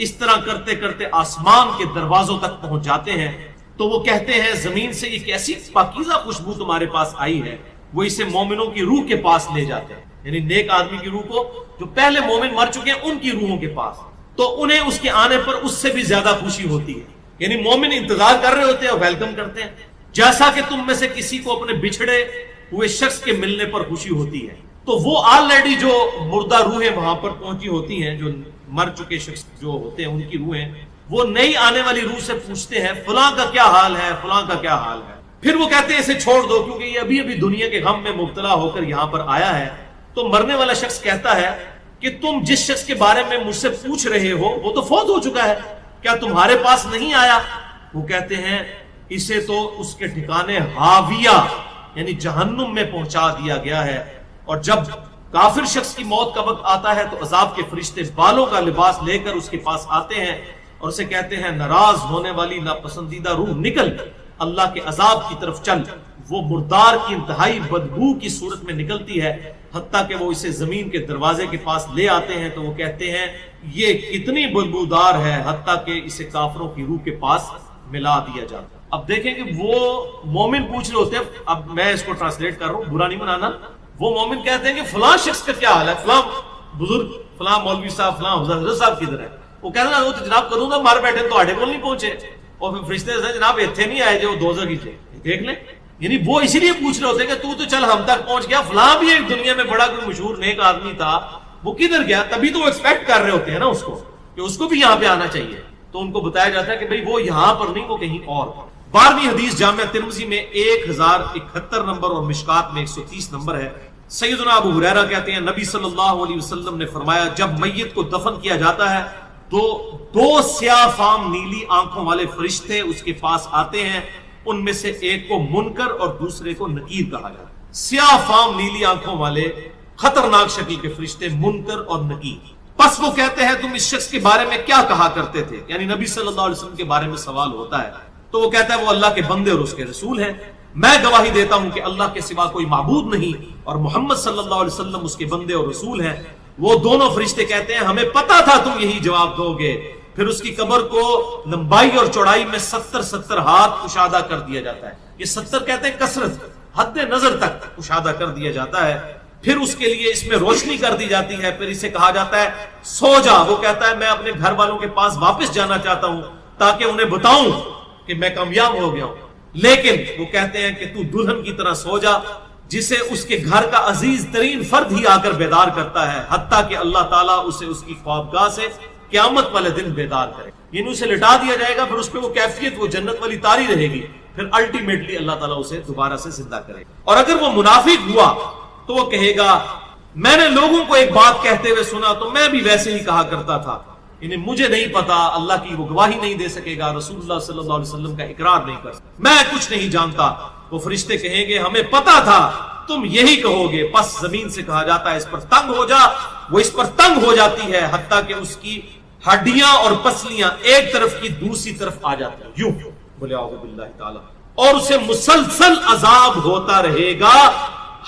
اس طرح کرتے کرتے آسمان کے دروازوں تک پہنچ جاتے ہیں. تو وہ کہتے ہیں زمین سے ایک ایسی پاکیزہ خوشبو تمہارے پاس آئی ہے. وہ اسے مومنوں کی روح کے پاس لے جاتے ہیں، یعنی نیک آدمی کی روح کو، جو پہلے مومن مر چکے ہیں ان کی روحوں کے پاس. تو انہیں اس کے آنے پر اس سے بھی زیادہ خوشی ہوتی ہے. یعنی مومن انتظار کر رہے ہوتے ہیں اور ویلکم کرتے ہیں، جیسا کہ تم میں سے کسی کو اپنے بچھڑے ہوئے شخص کے ملنے پر خوشی ہوتی ہے. تو وہ آلریڈی جو مردہ روحیں وہاں پر پہنچی ہوتی ہیں، جو مر چکے شخص جو ہوتے ہیں ان کی روحیں، وہ نئی آنے والی روح سے پوچھتے ہیں فلاں کا کیا حال ہے، فلاں کا کیا حال ہے. پھر وہ کہتے ہیں اسے چھوڑ دو کیونکہ یہ ابھی ابھی دنیا کے غم میں مبتلا ہو کر یہاں پر آیا ہے. تو مرنے والا شخص کہتا ہے کہ تم جس شخص کے بارے میں مجھ سے پوچھ رہے ہو وہ تو فوت ہو چکا ہے، کیا تمہارے پاس نہیں آیا؟ وہ کہتے ہیں اسے تو اس کے ٹھکانے ہاویہ یعنی جہنم میں پہنچا دیا گیا ہے. اور جب کافر شخص کی موت کا وقت آتا ہے تو عذاب کے فرشتے بالوں کا لباس لے کر اس کے پاس آتے ہیں اور اسے کہتے ہیں ناراض ہونے والی ناپسندیدہ روح نکل، اللہ کے عذاب کی طرف چل. وہ مردار کی انتہائی بدبو کی صورت میں نکلتی ہے، حتیٰ کہ وہ اسے زمین کے دروازے کے پاس لے آتے ہیں تو وہ کہتے ہیں یہ کتنی بدبودار ہے، حتیٰ کہ اسے کافروں کی روح کے پاس ملا دیا جاتا. اب دیکھیں کہ وہ مومن پوچھ رہے ہوتے ہیں، اب میں اس کو ٹرانسلیٹ کر رہا ہوں، برا نہیں منانا. وہ مومن کہتے ہیں کہ فلاں شخص کا کیا حال ہے، فلاں بزرگ، فلاں مولوی صاحب، فلاں حضرت صاحب کدھر ہے؟ وہ کہتے ہیں وہ تو جناب کروں گا مار بیٹھے تو آڈے کو نہیں پہنچے. اور پھر فرشتے جناب ایتھے نہیں آئے جو دوزخ ہی تھے، دیکھ لیں. یعنی وہ اسی لیے پوچھ رہے ہوتے ہیں کہ تو چل ہم تک پہنچ گیا، فلاں بھی ایک دنیا میں بڑا کوئی مشہور نیک آدمی تھا، وہ کدھر گیا؟ تبھی تو وہ ایکسپیکٹ کر رہے ہوتے ہیں نا اس کو کہ اس کو بھی یہاں پہ آنا چاہیے. تو ان کو بتایا جاتا ہے کہ بھئی وہ یہاں پر نہیں، وہ کہیں اور. 12ویں حدیث جامعہ ترمذی میں 1071 نمبر اور مشکات میں 130 نمبر ہے. سیدنا ابو ہریرہ کہتے ہیں نبی صلی اللہ علیہ وسلم نے فرمایا جب میت کو دفن کیا جاتا ہے تو 2 سیاہ فام نیلی آنکھوں والے فرشتے اس کے پاس آتے ہیں، ان میں سے ایک کو منکر اور دوسرے کو نکیر کہا جاتا ہے. سیاہ فام نیلی آنکھوں والے خطرناک شکل کے فرشتے منکر اور نکیر. پس وہ کہتے ہیں تم اس شخص کے بارے میں کیا کہا کرتے تھے؟ یعنی نبی صلی اللہ علیہ وسلم کے بارے میں سوال ہوتا ہے تو وہ کہتا ہے وہ اللہ کے بندے اور اس کے رسول ہیں. میں گواہی دیتا ہوں کہ اللہ کے سوا کوئی معبود نہیں اور محمد صلی اللہ علیہ وسلم اس کے بندے اور رسول ہیں. وہ دونوں فرشتے کہتے ہیں ہمیں پتا تھا تم یہی جواب دو گے. پھر اس کی قبر کو لمبائی اور چوڑائی میں 70 ہاتھ کشادہ کر دیا جاتا ہے. یہ 70 کہتے ہیں کثرت، حد نظر تک کشادہ کر دیا جاتا ہے. پھر اس کے لیے اس میں روشنی کر دی جاتی ہے. پھر اسے کہا جاتا ہے سو جا. وہ کہتا ہے میں اپنے گھر والوں کے پاس واپس جانا چاہتا ہوں تاکہ انہیں بتاؤں کہ میں کامیاب ہو گیا ہوں. لیکن وہ کہتے ہیں کہ تو دلہن کی طرح سو جا جسے اس کے گھر کا عزیز ترین فرد ہی آ کر بیدار کرتا ہے، حتیٰ کہ اللہ تعالیٰ اسے اس کی خوابگاہ سے قیامت والے دن بیدار کرے. یعنی اسے لٹا دیا جائے گا، پھر اس پہ وہ کیفیت وہ جنت والی تاری رہے گی، پھر الٹیمیٹلی اللہ تعالیٰ اسے دوبارہ سے زندہ کرے گا. اور اگر وہ منافق ہوا تو وہ کہے گا میں نے لوگوں کو ایک بات کہتے ہوئے سنا تو میں بھی ویسے ہی کہا کرتا تھا. یعنی مجھے نہیں پتا، اللہ کی وہ گواہی نہیں دے سکے گا، رسول اللہ صلی اللہ علیہ وسلم کا اقرار نہیں کر سکتا، میں کچھ نہیں جانتا. وہ فرشتے کہیں گے ہمیں پتا تھا تم یہی کہو گے. پس زمین سے کہا جاتا ہے اس پر تنگ ہو جا. وہ اس پر تنگ ہو جاتی ہے حتیٰ کہ اس کی ہڈیاں اور پسلیاں ایک طرف کی دوسری طرف آ جاتی ہیں، یوں بولے اعوذ باللہ تعالی. اور اسے مسلسل عذاب ہوتا رہے گا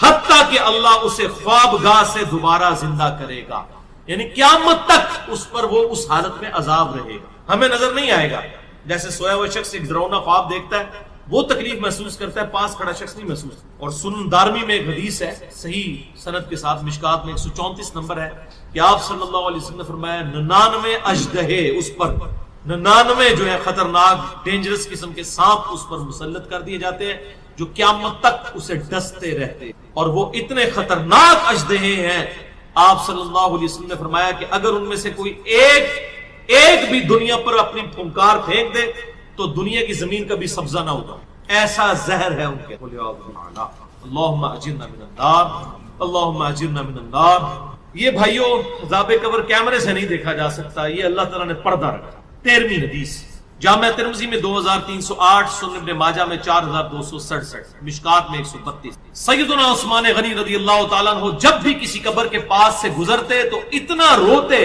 حتیٰ کہ اللہ اسے خوابگاہ سے دوبارہ زندہ کرے گا. یعنی قیامت تک اس پر وہ اس حالت میں عذاب رہے گا. ہمیں نظر نہیں آئے گا. جیسے سویا ہوا شخص ایک ڈراؤنا خواب دیکھتا ہے وہ تکلیف محسوس کرتا ہے، پاس کھڑا شخص نہیں محسوس. اور سنن دارمی میں ایک حدیث ہے صحیح سند کے ساتھ، مشکات میں 134 نمبر ہے کہ آپ صلی اللہ علیہ وسلم نے فرمایا 99 اژدہے اس پر، 99 جو ہے خطرناک ڈینجرس قسم کے سانپ اس پر مسلط کر دیے جاتے ہیں جو قیامت تک اسے ڈستے رہتے. اور وہ اتنے خطرناک اژدہے ہیں، آپ صلی اللہ علیہ وسلم نے فرمایا کہ اگر ان میں سے کوئی ایک بھی دنیا پر اپنی پھنکار پھینک دے تو دنیا کی زمین کا بھی سبزہ نہ ہوگا. ایسا زہر ہے ان کے. اللہم اجرنا من النار، اللہم اجرنا من النار. یہ بھائیوں عذاب قبر کیمرے سے نہیں دیکھا جا سکتا، یہ اللہ تعالیٰ نے پردہ رکھا. 13ویں حدیث جامعہ ترمذی میں 2308، سنن ابن ماجہ میں 4267، مشکات میں 132. سیدنا عثمان غنی رضی اللہ تعالیٰ عنہ جب بھی کسی قبر کے پاس سے گزرتے تو اتنا روتے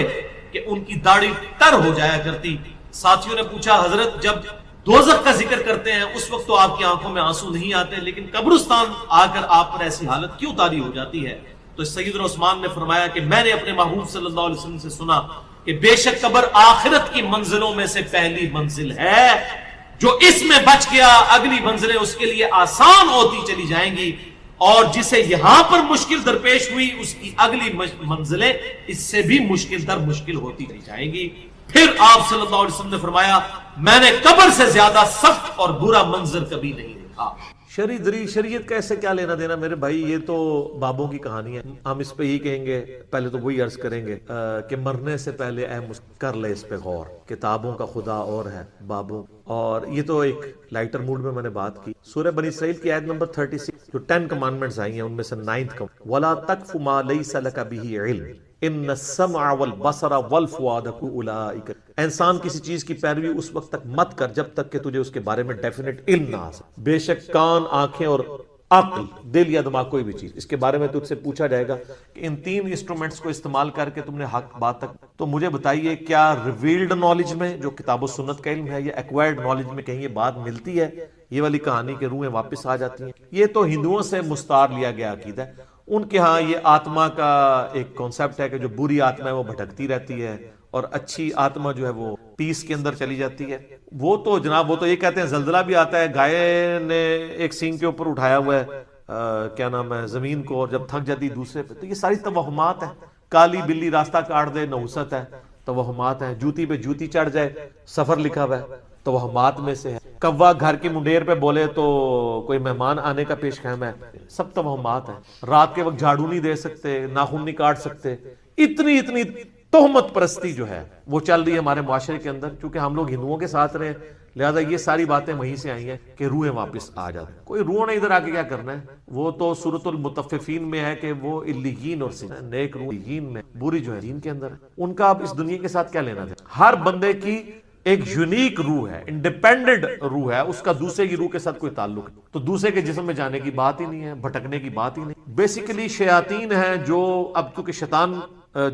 کہ ان کی داڑھی تر ہو جایا کرتی. ساتھیوں نے پوچھا حضرت جب دوزخ کا ذکر کرتے ہیں اس وقت تو آپ کی آنکھوں میں آنسو نہیں آتے، لیکن قبرستان آ کر آپ پر ایسی حالت کیوں طاری ہو جاتی ہے؟ تو سیدنا عثمان نے فرمایا کہ میں نے اپنے محبوب صلی اللہ علیہ وسلم سے سنا کہ بے شک قبر آخرت کی منزلوں میں سے پہلی منزل ہے، جو اس میں بچ گیا اگلی منزلیں اس کے لیے آسان ہوتی چلی جائیں گی، اور جسے یہاں پر مشکل درپیش ہوئی اس کی اگلی منزلیں اس سے بھی مشکل در مشکل ہوتی چلی جائیں گی. پھر آپ صلی اللہ علیہ وسلم نے فرمایا میں نے قبر سے زیادہ سخت اور برا منظر کبھی نہیں دیکھا۔ شریعت کا ایسے کیا لینا دینا میرے بھائی، یہ تو بابوں کی کہانی ہے۔ ہم اس پہ یہی کہیں گے، پہلے تو وہی عرض کریں گے کہ مرنے سے پہلے اے کر لے اس پہ غور، کتابوں کا خدا اور ہے بابوں۔ اور یہ تو ایک لائٹر موڈ میں میں نے بات کی۔ سورہ بنی اسرائیل کی آیت نمبر 36 جو 10 کمانڈمنٹس آئی ہیں ان میں سے 9th وَلَا تَقْفُ مَا لَيْسَ لَكَ بِهِ عِلْمٌ ان السمع والبصر والفؤاد اولئک، انسان کسی چیز کی پیروی اس وقت تک مت کر جب تک کہ تجھے اس کے بارے میں ڈیفینیٹ علم نہ آ سکے۔ بے شک کان، آنکھیں اور عقل، دل یا دماغ، کوئی بھی چیز اس کے بارے میں تجھ سے پوچھا جائے گا کہ ان 3 انسٹرومنٹس کو استعمال کر کے تم نے حق بات تک، تو مجھے بتائیے کیا ریویلڈ نالج میں جو کتاب و سنت کا علم ہے یا ایکوائرڈ نالج میں کہیں یہ بات ملتی ہے؟ یہ والی کہانی کے روحیں واپس آ جاتی ہیں۔ یہ تو ہندوؤں سے مستعار لیا گیا عقیدہ ہے۔ ان کے ہاں یہ آتما کا ایک کانسیپٹ ہے کہ جو بری آتما ہے وہ بھٹکتی رہتی ہے اور اچھی آتما جو ہے وہ پیس کے اندر چلی جاتی ہے۔ وہ تو جناب وہ تو یہ کہتے ہیں زلزلہ بھی آتا ہے، گائے نے ایک سینگ کے اوپر اٹھایا ہوا ہے کیا نام ہے زمین کو، اور جب تھک جاتی دوسرے پہ، تو یہ ساری توہمات ہیں۔ کالی بلی راستہ کاٹ دے نحوست ہے، توہمات ہیں۔ جوتی پہ جوتی چڑھ جائے سفر لکھا ہوا ہے، توہمات میں سے ہے۔ کوا گھر کی منڈیر پہ بولے تو کوئی مہمان آنے کا پیش خیم ہے، سب توہمات ہیں۔ رات کے وقت جھاڑو نہیں دے سکتے، ناخن نہیں کاٹ سکتے، اتنی تہمت پرستی جو ہے وہ چل رہی ہے ہمارے معاشرے کے اندر۔ چونکہ ہم لوگ ہندوؤں کے ساتھ رہے، لہذا یہ ساری باتیں وہیں سے آئی ہیں کہ روحیں واپس آ جاتی ہیں۔ کوئی روح نے ادھر آ کے کیا کرنا ہے، وہ تو سورۃ المطففین میں ہے کہ وہ الیین اور نیک روح الیین میں، بری جو ہے دین کے اندر ہے، ان کا اب اس دنیا کے ساتھ کیا لینا تھا۔ ہر بندے کی ایک یونیک روح ہے، انڈیپینڈنٹ روح ہے، اس کا دوسرے کی روح کے ساتھ کوئی تعلق نہیں، تو دوسرے کے جسم میں جانے کی بات ہی نہیں ہے، بھٹکنے کی بات ہی نہیں۔ بیسیکلی شیاطین ہیں جو اب کیونکہ شیطان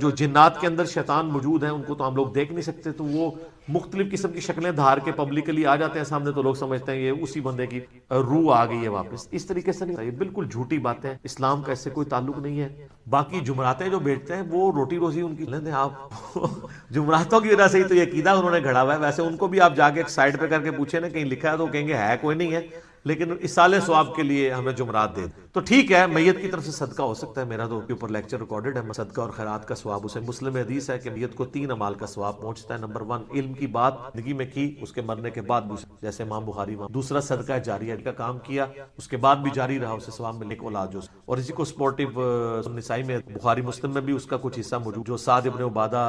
جو جنات کے اندر شیطان موجود ہیں ان کو تو ہم لوگ دیکھ نہیں سکتے، تو وہ مختلف قسم کی شکلیں دھار کے پبلکلی آ جاتے ہیں سامنے، تو لوگ سمجھتے ہیں یہ اسی بندے کی روح آ گئی ہے واپس۔ اس طریقے سے نہیں، یہ بالکل جھوٹی باتیں، اسلام کا اس سے کوئی تعلق نہیں ہے۔ باقی جمعراتیں جو بیچتے ہیں وہ روٹی روزی ان کی لیتے ہیں، آپ جمعراتوں کی وجہ سے ہی تو یہ عقیدہ انہوں نے گھڑا ہوا ہے۔ ویسے ان کو بھی آپ جا کے ایک سائڈ پہ کر کے پوچھیں نا کہیں لکھا ہے تو کہیں گے ہے کوئی نہیں ہے، لیکن اصالے ثواب کے لیے ہمیں جمعرات دے تو ٹھیک ہے، میت کی طرف سے صدقہ ہو سکتا ہے۔ میرا تو کے اوپر لیکچر ریکارڈڈ ہے، صدقہ اور خیرات کا ثواب اسے مسلم حدیث ہے کہ میت کو 3 اعمال کا ثواب پہنچتا ہے۔ نمبر 1 علم کی بات زندگی میں کی، اس کے مرنے کے بعد جیسے امام بخاری، دوسرا صدقہ جاریہ کا کام کیا، اس کے بعد بھی جاری رہا، اسے ثواب ملنے کو اولاد جو، اور اسی کو سپورٹیو نسائی میں بخاری مسلم میں بھی اس کا کچھ حصہ موجود۔ جو سعد ابن عبادہ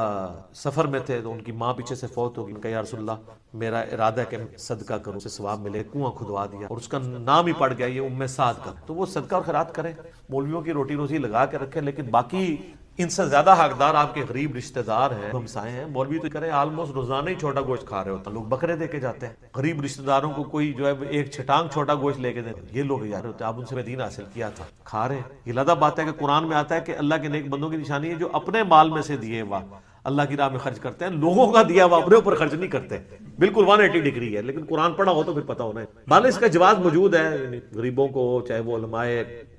سفر میں تھے تو ان کی ماں پیچھے سے فوت ہو گئی، ان کا یا رسول اللہ میرا ارادہ ہے کہ صدقہ کروں، اسے ثواب ملے، کنواں کھدوا دیا اور اس کا نام ہی پڑ گیا یہ ام سعد کا، تو وہ صدقہ اور خیرات کریں، مولویوں کی روٹی روزی لگا کے رکھیں، لیکن باقی ان سے زیادہ حقدار آپ کے غریب رشتہ دار ہیں، ہمسائے ہیں۔ مولوی تو کریں آلموسٹ روزانہ ہی چھوٹا گوشت کھا رہے ہوتے ہیں، لوگ بکرے دے کے جاتے ہیں غریب رشتہ داروں کو، کوئی جو ہے ایک چھٹانگ چھوٹا گوشت لے کے دیں، یہ لوگ جا رہے ہوتے ہیں، آپ ان سے دین حاصل کیا تھا کھا رہے ہیں۔ یہ لادہ بات ہے کہ قرآن میں آتا ہے کہ اللہ کے نیک بندوں کی نشانی ہے جو اپنے مال میں سے دیے ہوا اللہ کی راہ میں خرچ کرتے ہیں، لوگوں کا دیا ہوا اپنے اوپر خرچ نہیں کرتے۔ بالکل 180 ڈگری ہے، لیکن قرآن پڑھا ہو تو پھر پتہ ہونا ہے۔ بھلے اس کا جواز موجود ہے، غریبوں کو چاہے وہ علماء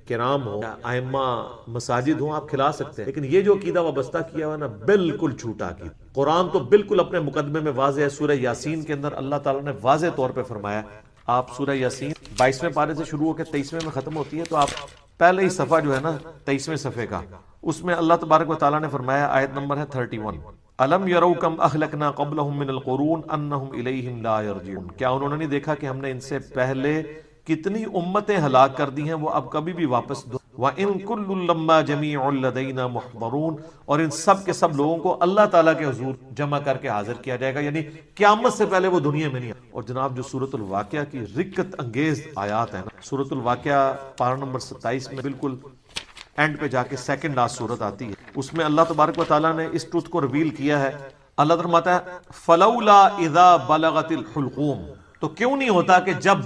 کرام ہو، ائمہ مساجد ہوں، آپ کھلا سکتے ہیں، لیکن یہ جو عقیدہ وابستہ کیا ہوا نا بالکل جھوٹا عقیدہ۔ قرآن تو بالکل اپنے مقدمے میں واضح ہے، سورہ یاسین کے اندر اللہ تعالیٰ نے واضح طور پہ فرمایا، آپ سورہ یاسین 22ویں پارے سے شروع ہو کے 23ویں میں ختم ہوتی ہے، تو آپ پہلے ہی صفحہ جو ہے نا 23ویں صفحے کا، اس میں اللہ تبارک و تعالیٰ نے فرمایا، آیت نمبر ہے 31، الم یروا کم اہلکنا قبلہم من القرون انہم الیہم لا یرجعون، کیا انہوں نے نہیں دیکھا کہ ہم نے ان سے پہلے کتنی امتیں ہلاک کر دی ہیں، وہ اب کبھی بھی واپس دو۔ وَإِن كُلٌّ لَمَّا جَمِيعٌ لَدَيْنَا مُحْضَرُونَ، اور ان سب کے سب لوگوں کو اللہ تعالیٰ کے حضور جمع کر کے حاضر کیا جائے گا، یعنی قیامت سے پہلے وہ دنیا میں نہیں آئے۔ اور جناب جو سورۃ الواقعہ کی رکت انگیز آیات ہیں نا، سورۃ الواقعہ پارہ نمبر 27 میں بالکل اینڈ پہ جا کے سیکنڈ لاسٹ سورت آتی ہے، اس میں اللہ تبارک و تعالیٰ نے اس ٹروتھ کو ریویل کیا ہے۔ اللہ تعالیٰ فرماتا ہے فَلَوْلَا إِذَا بَلَغَتِ الْحُلْقُومَ، تو کیوں نہیں ہوتا کہ جب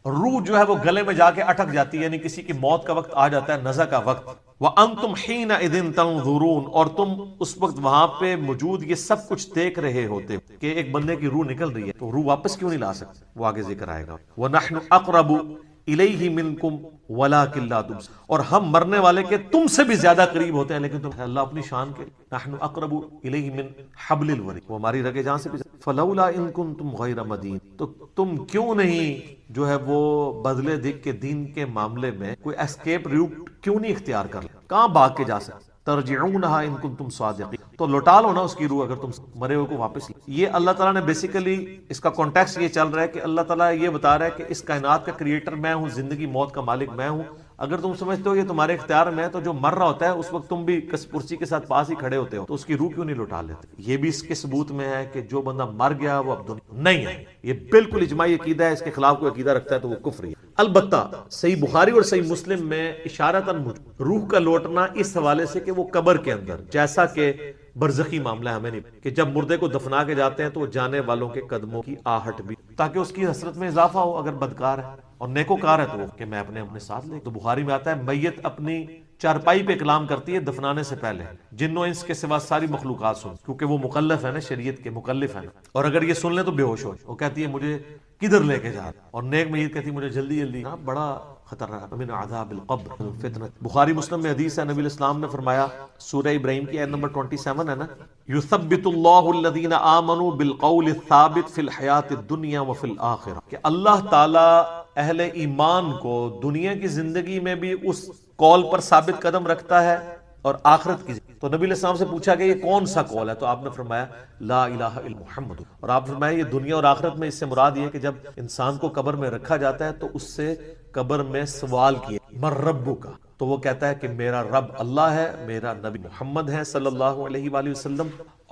روح جو ہے وہ گلے میں جا کے اٹک جاتی ہے، یعنی کسی کی موت کا وقت آ جاتا ہے، نزع کا وقت، وَأَنْتُمْ حِينَئِذٍ تَنْظُرُونَ، اور تم اس وقت وہاں پہ موجود یہ سب کچھ دیکھ رہے ہوتے کہ ایک بندے کی روح نکل رہی ہے، تو روح واپس کیوں نہیں لا سکتے؟ وہ آگے ذکر آئے گا، وَنَحْنُ أَقْرَبُ إِلَيْهِ مِنْكُمْ وَلَكِنْ لَا تُبْصِرُونَ، اور ہم مرنے والے کے تم سے بھی زیادہ قریب ہوتے ہیں، لیکن تم اللہ اپنی شان کے نحن اقرب الیہ من حبل الورید، وہ ہماری رگے جان سے بھی، فلولا ان کنتم غیر مدین، تو تم کیوں نہیں جو ہے وہ بدلے دکھ کے دین کے معاملے میں کوئی اسکیپ روٹ کیوں نہیں اختیار کر لیں؟ کہاں بھاگ کے جا سکتے؟ ترجعونها ان کنتم صادقین، تو لوٹا لو نا اس کی روح اگر تم مرے ہوئے کو واپس۔ یہ اللہ تعالیٰ نے بیسیکلی اس کا کانٹیکسٹ یہ چل رہا ہے کہ اللہ تعالیٰ یہ بتا رہا ہے کہ اس کائنات کا کریٹر میں ہوں، زندگی موت کا مالک میں ہوں، اگر تم سمجھتے ہو یہ تمہارے اختیار میں ہے تو جو مر رہا ہوتا ہے اس وقت تم بھی کرسی کے ساتھ پاس ہی کھڑے ہوتے ہو، تو اس کی روح کیوں نہیں لوٹا لیتے؟ یہ بھی اس کے ثبوت میں ہے کہ جو بندہ مر گیا وہ اب دنیا نہیں ہے، یہ بالکل اجماعی عقیدہ ہے، اس کے خلاف کوئی عقیدہ رکھتا ہے تو وہ کفر ہے۔ البتہ صحیح بخاری اور صحیح مسلم میں اشارتاً روح کا لوٹنا اس حوالے سے کہ وہ قبر کے اندر، جیسا کہ برزخی معاملہ ہمیں نہیں کہ جب مردے کو دفنا کے جاتے ہیں تو وہ جانے والوں کے قدموں کی آہٹ بھی، تاکہ اس کی حسرت میں اضافہ ہو اگر بدکار ہے، اور نیکوکار ہے تو وہ کہ میں اپنے ساتھ لے۔ تو بخاری میں آتا ہے میت اپنی چارپائی پہ کلام کرتی ہے دفنانے سے پہلے، جنوں انس کے سوا ساری مخلوقات سن، کیونکہ وہ مکلف ہے نا، شریعت کے مکلف ہیں، اور اگر یہ سن لیں تو بے ہوش ہو، وہ کہتی ہے مجھے کدھر لے کے جا رہا، اور نیک میت کہتی ہے مجھے جلدی جلدی، بڑا خطرناک من عذاب القبر فتنہ۔ بخاری مسلم میں حدیث ہے، نبی الاسلام نے فرمایا، سورہ ابراہیم کی آیت نمبر 27 ہے نا، یثبت اللہ الذین آمنوا بالقول الثابت فی الحیات الدنیا وفی الآخرہ، کہ اللہ تعالی اہل ایمان کو دنیا کی زندگی میں بھی اس قول پر ثابت قدم رکھتا ہے اور آخرت کی۔ تو نبی علیہ السلام سے پوچھا کہ یہ کون سا قول ہے، تو آپ نے فرمایا لا الہ الا محمد، اور آپ نے فرمایا یہ دنیا اور آخرت میں اس سے مراد یہ کہ جب انسان کو قبر میں رکھا جاتا ہے تو اس سے قبر میں سوال کیا من ربک کا، تو وہ کہتا ہے کہ میرا رب اللہ ہے، میرا نبی محمد ہے صلی اللہ علیہ وآلہ وسلم۔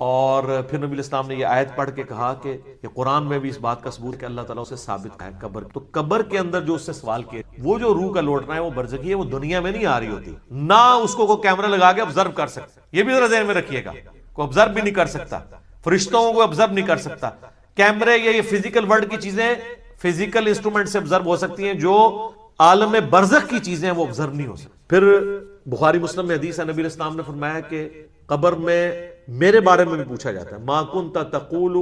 اور پھر نبی الاسلام نے یہ آیت پڑھ کے کہا کہ یہ قرآن میں بھی اس بات کا ثبوت کہ اللہ تعالیٰ اسے ثابت ہے قبر، تو قبر کے اندر جو اس سے سوال کیے، وہ جو روح کا لوٹنا ہے وہ برزخی ہے، وہ دنیا میں نہیں آ رہی ہوتی، نہ اس کو کوئی کیمرہ لگا کے آبزرو کر سکتا، یہ بھی ذرا ذہن میں رکھیے گا، کوئی آبزرو بھی نہیں کر سکتا، فرشتوں کو آبزرو نہیں کر سکتا، کیمرے یا یہ فزیکل ورلڈ کی چیزیں فزیکل انسٹرومنٹ سے آبزرو ہو سکتی ہیں، جو عالم برزخ کی چیزیں وہ آبزرو نہیں ہو سکتی۔ پھر بخاری مسلم میں حدیث ہے، نبی علیہ السلام نے فرمایا کہ قبر میں میرے بارے میں بھی پوچھا جاتا ہے، ما کنت تقول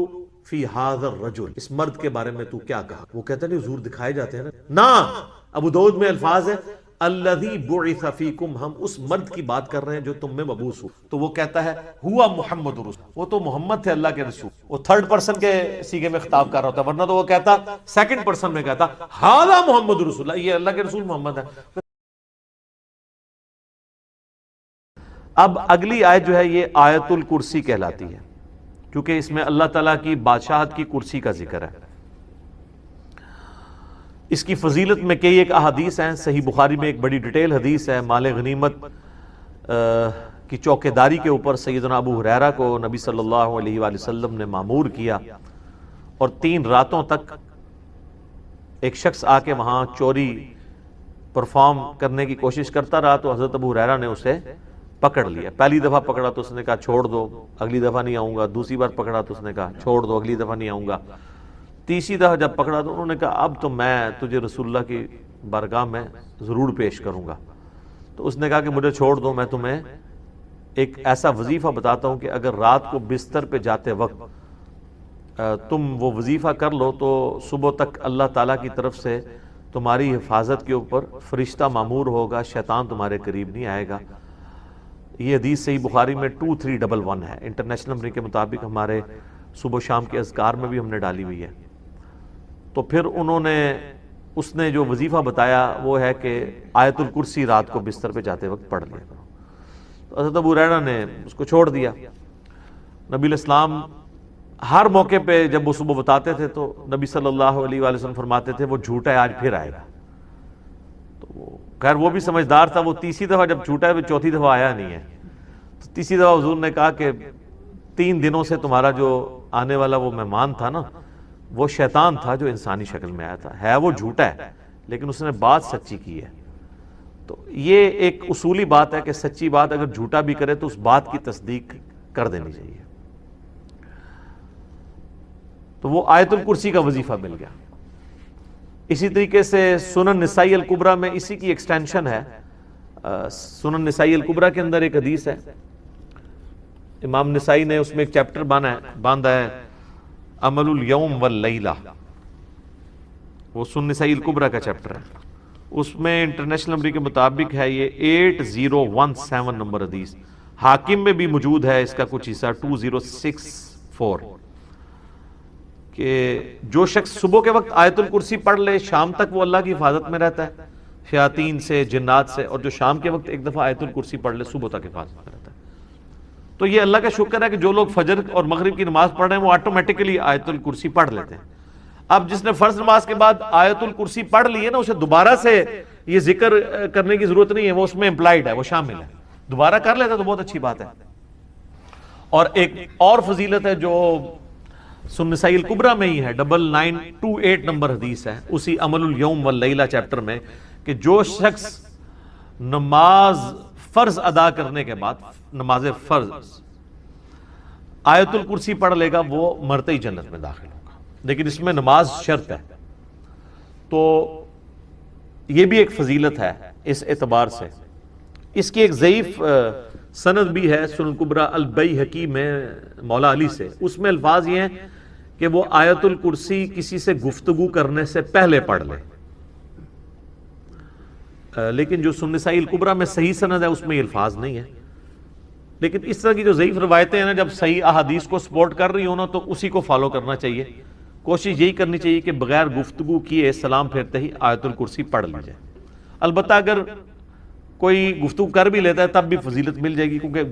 فی ھذا الرجل، اس مرد کے بارے میں تو کیا کہا؟ وہ کہتا ہے نہیں حضور دکھائے جاتے ہیں نا، ابو داؤد میں الفاظ ہے الذی بعث فیکم، ہم اس مرد کی بات کر رہے ہیں جو تم میں مبعوث ہو، تو وہ کہتا ہے ہوا محمد رسول، وہ تو محمد تھے اللہ کے رسول، وہ تھرڈ پرسن کے سیغے میں خطاب کر رہا ہوتا، ورنہ تو وہ کہتا سیکنڈ پرسن میں کہتا ھذا محمد رسول اللہ، یہ اللہ کے رسول محمد ہے۔ اب اگلی آیت جو ہے یہ آیت الکرسی کہلاتی ہے، کیونکہ اس میں اللہ تعالیٰ کی بادشاہت کی کرسی کا ذکر ہے۔ اس کی فضیلت میں کئی ایک احادیث ہیں، صحیح بخاری میں ایک بڑی ڈیٹیل حدیث ہے، مال غنیمت کی چوکیداری کے اوپر سیدنا ابو ہریرہ کو نبی صلی اللہ علیہ وآلہ وسلم نے مامور کیا، اور 3 راتوں تک ایک شخص آ کے وہاں چوری پرفارم کرنے کی کوشش کرتا رہا، تو حضرت ابو ہریرہ نے اسے پکڑ لیا۔ پہلی دفعہ پکڑا تو اس نے کہا چھوڑ دو، اگلی دفعہ نہیں آؤں گا، دوسری بار پکڑا تو اس نے کہا چھوڑ دو، اگلی دفعہ نہیں آؤں گا، تیسری دفعہ جب پکڑا تو انہوں نے کہا اب تو میں تجھے رسول اللہ کی بارگاہ میں ضرور پیش کروں گا۔ تو اس نے کہا کہ مجھے چھوڑ دو، میں تمہیں ایک ایسا وظیفہ بتاتا ہوں کہ اگر رات کو بستر پہ جاتے وقت تم وہ وظیفہ کر لو تو صبح تک اللہ تعالیٰ کی طرف سے تمہاری حفاظت کے اوپر فرشتہ مامور ہوگا، شیطان تمہارے قریب نہیں آئے گا۔ یہ حدیث صحیح بخاری میں 2311 ہے، انٹرنیشنل نمبر کے مطابق ہمارے صبح شام کے اذکار میں بھی ہم نے ڈالی ہوئی ہے۔ تو پھر اس نے جو وظیفہ بتایا وہ ہے کہ آیت الکرسی رات کو بستر پہ جاتے وقت پڑھ لیا کرو۔ تو حضرت ابو ہریرہ نے اس کو چھوڑ دیا۔ نبی علیہ السلام ہر موقع پہ جب وہ صبح بتاتے تھے تو نبی صلی اللہ علیہ وآلہ وسلم فرماتے تھے وہ جھوٹا ہے، آج پھر آئے گا۔ تو خیر وہ بھی سمجھدار تھا، وہ تیسری دفعہ جب جھوٹا ہے وہ چوتھی دفعہ آیا نہیں ہے۔ تو تیسری دفعہ حضور نے کہا کہ 3 دنوں سے تمہارا جو آنے والا وہ مہمان تھا نا، وہ شیطان تھا جو انسانی شکل میں آیا تھا، ہے وہ جھوٹا ہے لیکن اس نے بات سچی کی ہے۔ تو یہ ایک اصولی بات ہے کہ سچی بات اگر جھوٹا بھی کرے تو اس بات کی تصدیق کر دینی چاہیے۔ تو وہ آیت الکرسی کا وظیفہ مل گیا۔ اسی طریقے سے سنن نسائی الکبریٰ میں اسی کی ایکسٹینشن ہے۔ سنن نسائی الکبریٰ کے اندر ایک حدیث ہے، امام نسائی نے اس میں ایک چیپٹر باندھا ہے عمل الیوم واللیلہ، وہ سنن نسائی الکبریٰ کا چیپٹر ہے۔ اس میں انٹرنیشنل نمبر کے مطابق ہے یہ 8017 نمبر حدیث، حاکم میں بھی موجود ہے اس کا کچھ حصہ 2064، کہ جو شخص صبح کے وقت آیت الکرسی پڑھ لے شام تک وہ اللہ کی حفاظت میں رہتا ہے شیاطین سے، جنات سے، اور جو شام کے وقت ایک دفعہ آیت الکرسی پڑھ لے صبح تک حفاظت میں رہتا ہے۔ تو یہ اللہ کا شکر ہے کہ جو لوگ فجر اور مغرب کی نماز پڑھ رہے ہیں وہ آٹومیٹکلی آیت الکرسی پڑھ لیتے ہیں. اب جس نے فرض نماز کے بعد آیت الکرسی پڑھ لی ہے نا، اسے دوبارہ سے یہ ذکر کرنے کی ضرورت نہیں ہے، وہ اس میں امپلائڈ ہے، وہ شامل ہے. دوبارہ کر لیتا تو بہت اچھی بات ہے. اور ایک اور فضیلت ہے جو سنن نسائی الکبریٰ میں ہی ہے، 9928 نمبر حدیث ہے، اسی عمل الیوم واللیلہ چیپٹر میں، کہ جو شخص نماز فرض ادا کرنے کے بعد، نماز فرض، آیت الکرسی پڑھ لے گا وہ مرتے ہی جنت میں داخل ہوگا. لیکن اس میں نماز شرط ہے. تو یہ بھی ایک فضیلت ہے اس اعتبار سے. اس کی ایک ضعیف سند بھی ہے سنن کبریٰ البیہقی میں مولا علی سے. اس میں الفاظ یہ ہیں کہ وہ آیت الکرسی کسی سے گفتگو کرنے سے پہلے پڑھ لے. لیکن جو سنن نسائی الکبریٰ میں صحیح سند ہے اس میں یہ الفاظ نہیں ہے. لیکن اس طرح کی جو ضعیف روایتیں ہیں نا، جب صحیح احادیث کو سپورٹ کر رہی ہو نا تو اسی کو فالو کرنا چاہیے. کوشش یہی کرنی چاہیے کہ بغیر گفتگو کیے سلام پھیرتے ہی آیت الکرسی پڑھ لی جائے. البتہ اگر کوئی گفتگو کر بھی لیتا ہے تب بھی فضیلت مل جائے گی، کیونکہ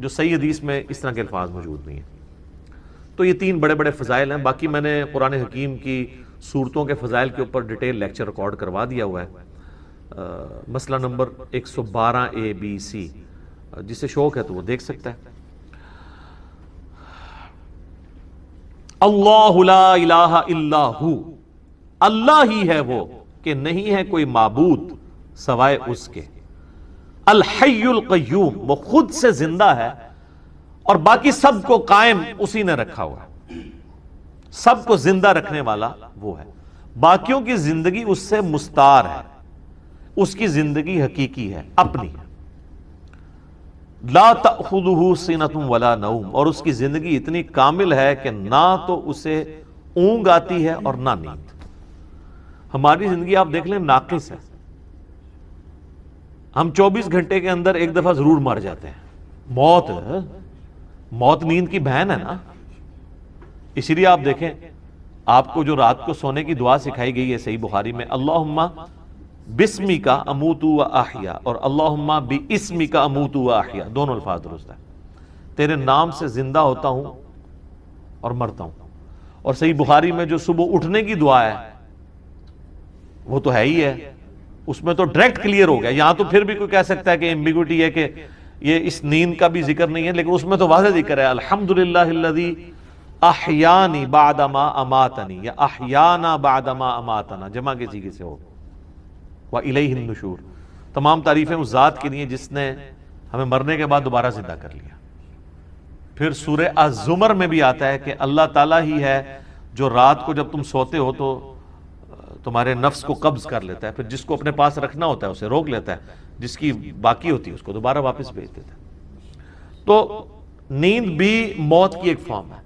جو صحیح حدیث میں اس طرح کے الفاظ موجود نہیں ہیں. تو یہ 3 بڑے بڑے فضائل ہیں. باقی میں نے قرآن حکیم کی صورتوں کے فضائل کے اوپر ڈیٹیل لیکچر ریکارڈ کروا دیا ہوا ہے، مسئلہ نمبر 112ABC. جسے شوق ہے تو وہ دیکھ سکتا ہے. اللہ لا الہ الا ہو، اللہ ہی ہے وہ کہ نہیں ہے کوئی معبود سوائے اس کے. الحی القیوم، وہ خود سے زندہ ہے اور باقی سب کو قائم اسی نے رکھا ہوا ہے. سب کو زندہ رکھنے والا وہ ہے. باقیوں کی زندگی اس سے مستعار ہے، اس کی زندگی حقیقی ہے، اپنی ہے. لا تأخذہ سنۃ ولا نوم، اور اس کی زندگی اتنی کامل ہے کہ نہ تو اسے اونگ آتی ہے اور نہ نیند. ہماری زندگی آپ دیکھ لیں ناقص ہے. ہم 24 گھنٹے کے اندر ایک دفعہ ضرور مر جاتے ہیں. موت نیند کی بہن ہے نا. اسی لیے آپ دیکھیں آپ کو جو رات کو سونے کی دعا سکھائی گئی ہے صحیح بخاری میں، اللہم بسمی کا اموت و احیا، اور اللہم باسمی کا اموت و احیا، دونوں الفاظ درست ہیں. تیرے نام سے زندہ ہوتا ہوں اور مرتا ہوں. اور صحیح بخاری میں جو صبح اٹھنے کی دعا ہے وہ تو ہے ہی ہے، اس میں تو ڈائریکٹ کلیئر ہو گیا. یہاں تو پھر بھی کوئی کہہ سکتا ہے کہ ایمبیگوٹی ہے کہ یہ اس نیند کا بھی ذکر نہیں ہے، لیکن اس میں تو واضح ذکر ہے الحمدللہ الذی احیانی بعد ما اماتنی، یا احیانا بعد ما اماتنا، جمع کے سیغے سے ہو. وَإِلَيْهِ النُّشُورُ، تمام تعریفیں اس ذات کے لیے جس نے ہمیں مرنے کے بعد دوبارہ زندہ کر لیا. پھر سورہ الزمر میں بھی آتا ہے کہ اللہ تعالیٰ ہی ہے جو رات کو جب تم سوتے ہو تو تمہارے نفس کو قبض کر لیتا ہے، پھر جس کو اپنے پاس رکھنا ہوتا ہے اسے روک لیتا ہے، جس کی باقی ہوتی ہے اس کو دوبارہ واپس بھیج دیتا ہے. تو نیند بھی موت کی ایک فارم ہے.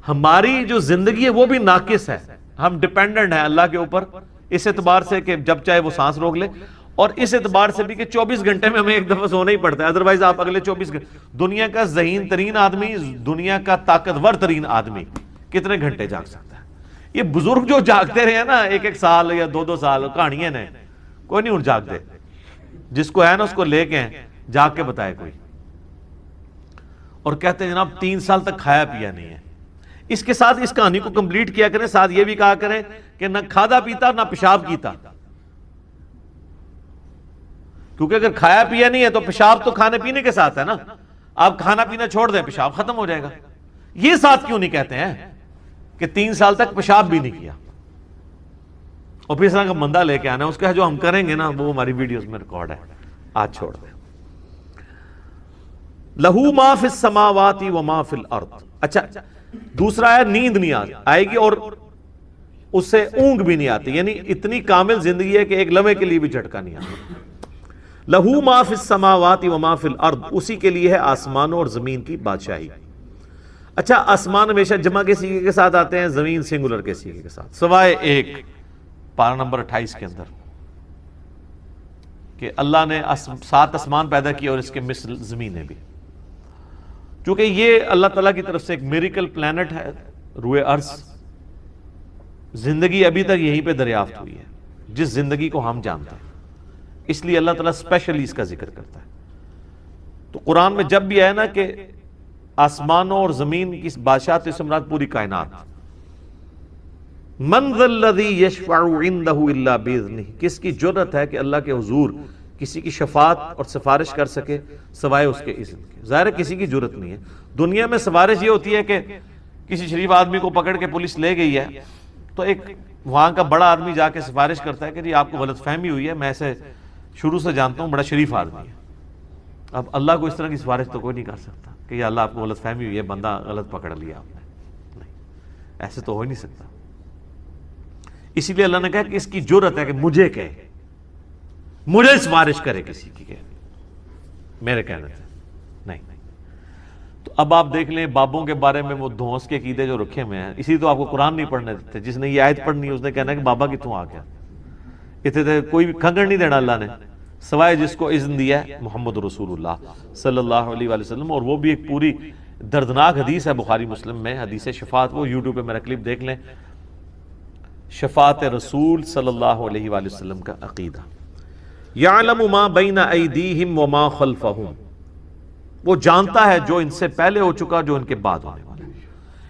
ہماری جو زندگی ہے وہ بھی ناقص ہے، ہم ڈیپینڈنٹ ہیں اللہ کے اوپر اس اعتبار سے کہ جب چاہے وہ سانس روک لے، اور اس اعتبار سے بھی کہ 24 گھنٹے میں ہمیں ایک دفعہ سونا ہی پڑتا ہے. ادروائز آپ اگلے 24 گھنٹے، دنیا کا ذہین ترین آدمی، دنیا کا طاقتور ترین آدمی کتنے گھنٹے جاگ سکتا ہے؟ یہ بزرگ جو جاگتے رہے ہیں نا 1-1 سال یا 2-2 سال، کہانیاں نے، کوئی نہیں اٹھ جاگتے. جس کو ہے نا اس کو لے کے جاگ کے بتائے کوئی. اور کہتے ہیں جناب 3 سال تک کھایا پیا نہیں ہے. اس کے ساتھ اس کہانی کو کمپلیٹ کیا کریں، ساتھ یہ بھی کہا کریں کہ نہ کھادا پیتا نہ پیشاب کیتا، کیونکہ اگر کھایا پیا نہیں ہے تو پیشاب تو کھانے پینے کے ساتھ ہے نا. آپ کھانا پینا چھوڑ دیں پیشاب ختم ہو جائے گا. یہ ساتھ کیوں نہیں کہتے ہیں کہ 3 سال تک پیشاب بھی نہیں کیا، اور پھر اس طرح کا بندہ لے کے آنا ہے. اس کا جو ہم کریں گے نا وہ ہماری ویڈیوز میں ریکارڈ ہے، آج چھوڑ دیں. لہو ما فی السماوات و ما فی الارض. اچھا دوسرا ہے نیند نہیں آئے گی اور اس سے اونگ بھی نہیں آتی، یعنی اتنی کامل زندگی ہے کہ ایک لمحے کے لیے بھی جھٹکا نہیں آتا. لہو ما فی السماوات و ما فی الارض، اسی کے لیے ہے آسمانوں اور زمین کی بادشاہی. اچھا آسمان ہمیشہ جمع کے سیغے کے ساتھ آتے ہیں، زمین سنگولر کے سیغے کے ساتھ، سوائے ایک پارہ نمبر 28 کے اندر کہ اللہ نے 7 آسمان پیدا کیا اور اس کے مثل زمینیں بھی. چونکہ یہ اللہ تعالیٰ کی طرف سے ایک میریکل پلانٹ ہے روئے ارض. زندگی ابھی تک یہیں پہ دریافت ہوئی ہے جس زندگی کو ہم جانتے ہیں، اس لیے اللہ تعالیٰ اسپیشلی اس کا ذکر کرتا ہے. تو قرآن میں جب بھی آئے نا کہ آسمانوں اور زمین کی بادشاہت سے مراد پوری کائنات. من ذا الذی یشفع عندہ الا باذنہ، کس کی جرأت ہے کہ اللہ کے حضور کسی کی شفاعت اور سفارش کر سکے سوائے اس کے اذن کے. ظاہر ہے کسی کی جرأت نہیں ہے. دنیا میں سفارش یہ ہوتی ہے کہ کسی شریف آدمی کو پکڑ کے پولیس لے گئی ہے تو ایک وہاں کا بڑا آدمی جا کے سفارش کرتا ہے کہ جی آپ کو غلط فہمی ہوئی ہے، میں اسے شروع سے جانتا ہوں، بڑا شریف آدمی ہے. اب اللہ کو اس طرح کی سفارش تو کوئی نہیں کر سکتا کہ یا اللہ آپ کو غلط فہمی ہوئی ہے، بندہ غلط پکڑ لیا آپ نے. نہیں، ایسے تو ہو ہی نہیں سکتا. اسی لیے اللہ نے کہا کہ اس کی جرأت ہے کہ مجھے کہے، مجھے سفارش کرے کسی کی، کہے میرے کہنے سے نہیں. تو اب آپ دیکھ لیں بابوں کے بارے میں وہ دھونس کے عقیدے جو رکھے ہوئے ہیں. اسی تو آپ کو قرآن نہیں پڑھنے دیتے. جس نے یہ آیت پڑھنی ہے اس نے کہنا ہے کہ بابا کتوں آ گیا. اتنے کوئی کھنگڑ نہیں دینا اللہ نے سوائے جس کو اذن دیا ہے محمد رسول اللہ صلی اللہ علیہ وآلہ وسلم. اور وہ بھی ایک پوری دردناک حدیث ہے بخاری مسلم میں، حدیث شفاعت. وہ یوٹیوب پہ میرا کلپ دیکھ لیں، شفاعت رسول صلی اللہ علیہ وآلہ وسلم کا عقیدہ. یعلم ما بین ایدیہم وما خلفہم، وہ جانتا ہے جو ان سے پہلے ہو چکا، جو ان کے بعد ہونے والا ہے.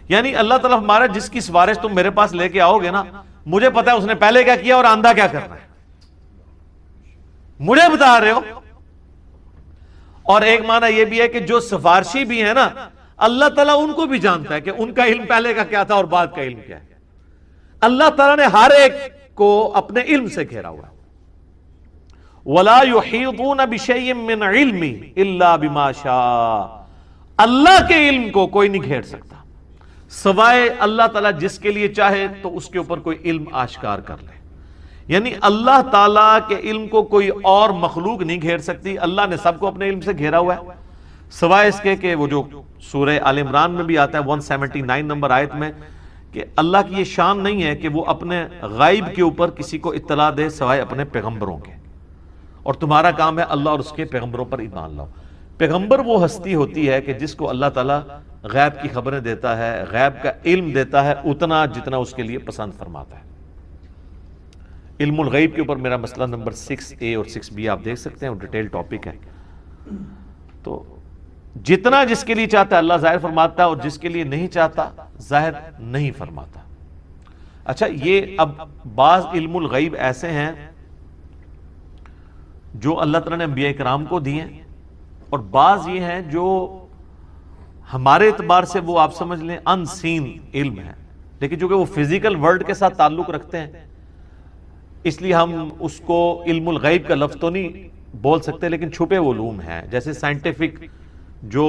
یعنی اللہ تعالیٰ ہمارا جس کی سفارش تم میرے پاس لے کے آؤ گے نا، مجھے پتا ہے اس نے پہلے کیا کیا اور آندہ کیا کرنا ہے، مجھے بتا رہے ہو. اور ایک معنی یہ بھی ہے کہ جو سفارشی بھی ہے نا، اللہ تعالیٰ ان کو بھی جانتا ہے کہ ان کا علم پہلے کا کیا تھا اور بعد کا علم کیا ہے. اللہ تعالیٰ نے ہر ایک کو اپنے علم سے گھیرا ہوا ہے. وَلَا يُحِيطُونَ بِشَيْءٍ مِّنْ عِلْمِهِ إِلَّا بِمَا شَاءَ، اللہ کے علم کو کوئی نہیں گھیر سکتا سوائے اللہ تعالیٰ جس کے لیے چاہے تو اس کے اوپر کوئی علم آشکار کر لے. یعنی اللہ تعالیٰ کے علم کو کوئی اور مخلوق نہیں گھیر سکتی. اللہ نے سب کو اپنے علم سے گھیرا ہوا ہے سوائے اس کے کہ وہ جو سورہ آل عمران میں بھی آتا ہے 179 نمبر آیت میں کہ اللہ کی یہ شان نہیں ہے کہ وہ اپنے غائب کے اوپر کسی کو اطلاع دے سوائے اپنے پیغمبروں کے، اور تمہارا کام ہے اللہ اور اس کے پیغمبروں پر ایمان لاؤ. پیغمبر وہ ہستی ہوتی ہے کہ جس کو اللہ تعالیٰ غیب کی خبریں دیتا ہے، غیب کا علم دیتا ہے اتنا جتنا اس کے لیے پسند فرماتا ہے. علم الغیب کے اوپر میرا مسئلہ نمبر 6A اور 6B آپ دیکھ سکتے ہیں، وہ ڈیٹیل ٹاپک ہے. تو جتنا جس کے لیے چاہتا ہے اللہ ظاہر فرماتا ہے اور جس کے لیے نہیں چاہتا ظاہر نہیں فرماتا. اچھا، یہ اب بعض علم الغیب ایسے ہیں جو اللہ تعالیٰ نے انبیاء کرام کو دیے ہیں، اور بعض یہ ہیں جو ہمارے اعتبار سے وہ آپ سمجھ لیں ان سین علم ہے، لیکن چونکہ وہ فزیکل ورلڈ کے ساتھ تعلق رکھتے ہیں اس لیے ہم اس کو علم الغیب کا لفظ تو نہیں بول سکتے، لیکن چھپے علوم ہیں. جیسے سائنٹیفک جو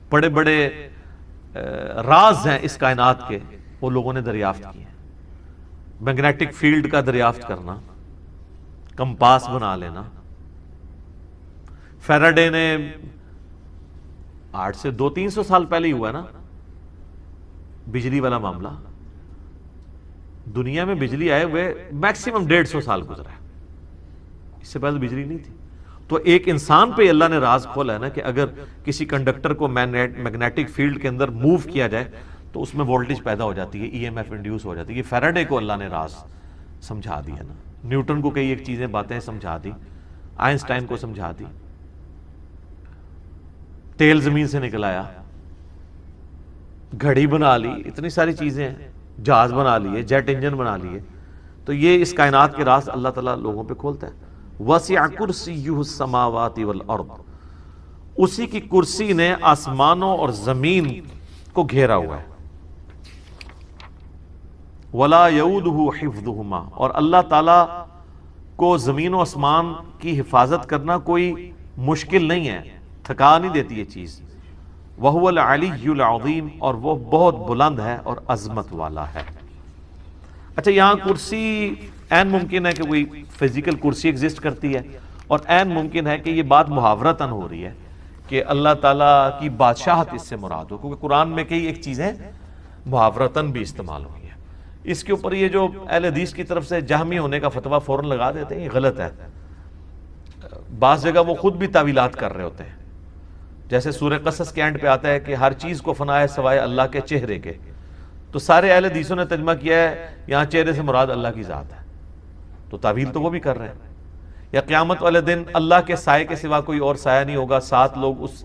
بڑے بڑے راز ہیں اس کائنات کے، وہ لوگوں نے دریافت کیے ہیں. میگنیٹک فیلڈ کا دریافت کرنا، کمپاس بنا لینا. فیراڈے نے 800 سے 200-300 سال پہلے ہی ہوا نا بجلی والا معاملہ. دنیا میں بجلی آئے ہوئے میکسیمم 150 سال گزرا ہے، اس سے پہلے بجلی نہیں تھی. تو ایک انسان پہ اللہ نے راز کھولا ہے نا کہ اگر کسی کنڈکٹر کو میگنیٹک فیلڈ کے اندر موو کیا جائے تو اس میں وولٹیج پیدا ہو جاتی ہے، EMF انڈیوس ہو جاتی ہے. یہ فیراڈے کو اللہ نے راز سمجھا دیا نا. نیوٹن کو کئی ایک چیزیں باتیں سمجھا دی، آئنسٹائن کو سمجھا دی. تیل زمین سے نکل آیا، گھڑی بنا لی، اتنی ساری چیزیں ہیں، جہاز بنا لیے، جیٹ انجن بنا لیے. تو یہ اس کائنات کے راز اللہ تعالیٰ لوگوں پہ کھولتا ہے. وسع کرسیہ السماوات والارض، اسی کی کرسی نے آسمانوں اور زمین کو گھیرا ہوا ہے. ولا یؤودہ حفظہما، اور اللہ تعالیٰ کو زمین و آسمان کی حفاظت کرنا کوئی مشکل نہیں ہے، تھکا نہیں دیتی یہ چیز. وہو العلی العظیم، اور وہ بہت بلند ہے اور عظمت والا ہے. اچھا، یہاں کرسی عین ممکن ہے کہ کوئی فزیکل کرسی ایگزسٹ کرتی ہے، اور عین ممکن ہے کہ یہ بات محاورتاً ہو رہی ہے کہ اللہ تعالیٰ کی بادشاہت اس سے مراد ہو، کیونکہ قرآن میں کئی ایک چیزیں محاورتاً بھی استعمال ہوئی ہیں. اس کے اوپر یہ جو اہل حدیث کی طرف سے جہمی ہونے کا فتویٰ فوراً لگا دیتے ہیں، یہ غلط ہے. بعض جگہ وہ خود بھی تعویلات کر رہے ہوتے ہیں. جیسے سورہ قصص کے اینڈ پہ آتا ہے کہ ہر چیز کو فنا ہے سوائے اللہ کے چہرے کے. تو سارے اہل حدیثوں نے ترجمہ کیا ہے یہاں چہرے سے مراد اللہ کی ذات ہے. تو تعویل تو وہ بھی کر رہے ہیں. یا قیامت والے دن اللہ کے سائے کے سوا کوئی اور سایہ نہیں ہوگا، 7 لوگ اس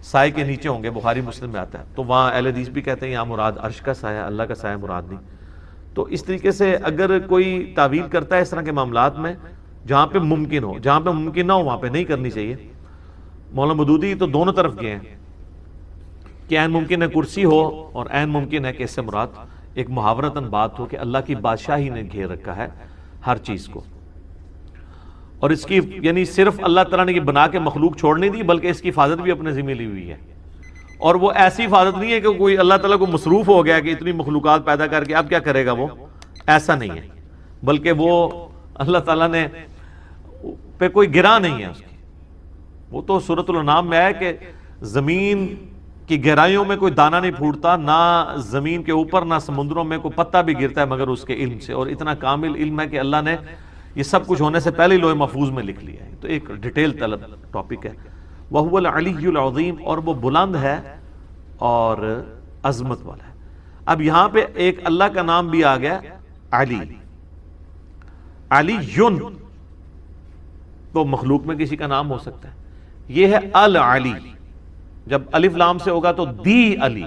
سائے کے نیچے ہوں گے، بخاری مسلم میں آتا ہے. تو وہاں اہل حدیث بھی کہتے ہیں یہاں مراد عرش کا سایہ، اللہ کا سایہ مراد نہیں. تو اس طریقے سے اگر کوئی تعویل کرتا ہے اس طرح کے معاملات میں جہاں پہ ممکن ہو، جہاں پہ ممکن نہ ہو وہاں پہ نہیں کرنی چاہیے. مولانا مودودی تو دونوں طرف گئے ہیں کہ عین ممکن ہے کرسی ہو اور عین ممکن ہے کہ اس سے مراد ایک محاورتاً بات ہو کہ اللہ کی بادشاہی نے گھیر رکھا ہے ہر چیز کو، اور اس کی یعنی صرف اللہ تعالیٰ نے یہ بنا کے مخلوق چھوڑ نہیں دی بلکہ اس کی حفاظت بھی اپنے ذمہ لی ہوئی ہے. اور وہ ایسی حفاظت نہیں ہے کہ کوئی اللہ تعالیٰ کو مصروف ہو گیا کہ اتنی مخلوقات پیدا کر کے اب کیا کرے گا، وہ ایسا نہیں ہے، بلکہ وہ اللہ تعالیٰ نے پہ کوئی گرا نہیں ہے اس کی. وہ تو سورۃ الانعام میں ہے کہ زمین کی گہرائیوں میں کوئی دانہ نہیں پھوٹتا، نہ زمین کے اوپر نہ سمندروں میں کوئی پتا بھی گرتا ہے مگر اس کے علم سے، اور اتنا کامل علم ہے کہ اللہ نے یہ سب کچھ ہونے سے پہلے لوح محفوظ میں لکھ لیا ہے. تو ایک ڈیٹیل طلب ٹاپک ہے. وَهُوَ الْعَلِيُّ الْعَظِيمُ، اور وہ بلند ہے اور عظمت والا ہے. اب یہاں پہ ایک اللہ کا نام بھی آ گیا علی. علی یون تو مخلوق میں کسی کا نام ہو سکتا ہے، یہ ہے العلی. جب الف لام سے ہوگا تو دی علی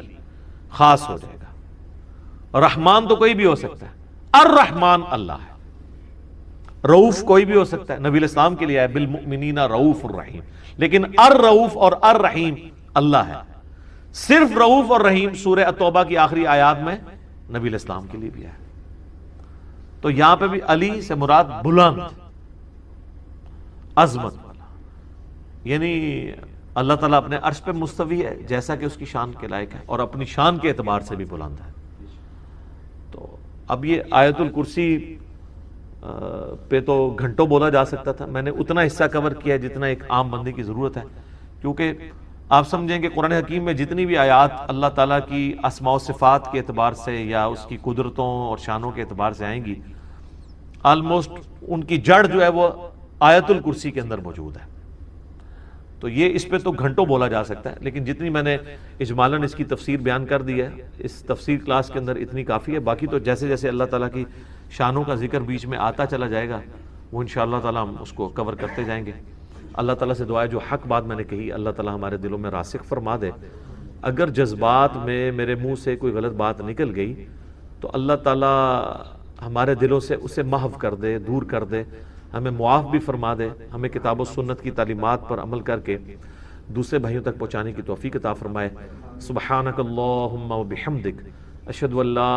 خاص ہو جائے گا. رحمان تو کوئی بھی ہو سکتا ہے، الرحمان اللہ ہے. رؤوف کوئی بھی ہو سکتا ہے، نبی علیہ السلام کے لیے ہے بالمؤمنین رؤوف الرحیم، لیکن الرؤوف اور الرحیم اللہ ہے. صرف رؤوف اور رحیم سورہ التوبہ کی آخری آیات میں نبی علیہ السلام کے لیے بھی ہے. تو یہاں پہ بھی علی سے مراد بلند، عظمت والا، یعنی اللہ تعالیٰ اپنے عرش پہ مستوی ہے جیسا کہ اس کی شان کے لائق ہے، اور اپنی شان کے اعتبار سے بھی بلند ہے. تو اب یہ آیت الکرسی پہ تو گھنٹوں بولا جا سکتا تھا، میں نے اتنا حصہ کور کیا جتنا ایک عام بندے کی ضرورت ہے، کیونکہ آپ سمجھیں کہ قرآن حکیم میں جتنی بھی آیات اللہ تعالیٰ کی اسماء و صفات کے اعتبار سے یا اس کی قدرتوں اور شانوں کے اعتبار سے آئیں گی، آلموسٹ ان کی جڑ جو ہے وہ آیت الکرسی کے اندر موجود ہے. تو یہ اس پہ تو گھنٹوں بولا جا سکتا ہے، لیکن جتنی میں نے اجمالاً اس کی تفسیر بیان کر دی ہے اس تفسیر کلاس کے اندر اتنی کافی ہے. باقی تو جیسے جیسے اللہ تعالیٰ کی شانوں کا ذکر بیچ میں آتا چلا جائے گا وہ انشاءاللہ تعالیٰ ہم اس کو کور کرتے جائیں گے. اللہ تعالیٰ سے دعا ہے جو حق بات میں نے کہی اللہ تعالیٰ ہمارے دلوں میں راسخ فرما دے. اگر جذبات میں میرے منہ سے کوئی غلط بات نکل گئی تو اللہ تعالیٰ ہمارے دلوں سے اسے محو کر دے، دور کر دے، ہمیں معاف بھی فرما دے، ہمیں کتاب و سنت کی تعلیمات پر عمل کر کے دوسرے بھائیوں تک پہنچانے کی توفیق عطا فرمائے. سبحانک اللہم و بحمدک، اشہد ان لا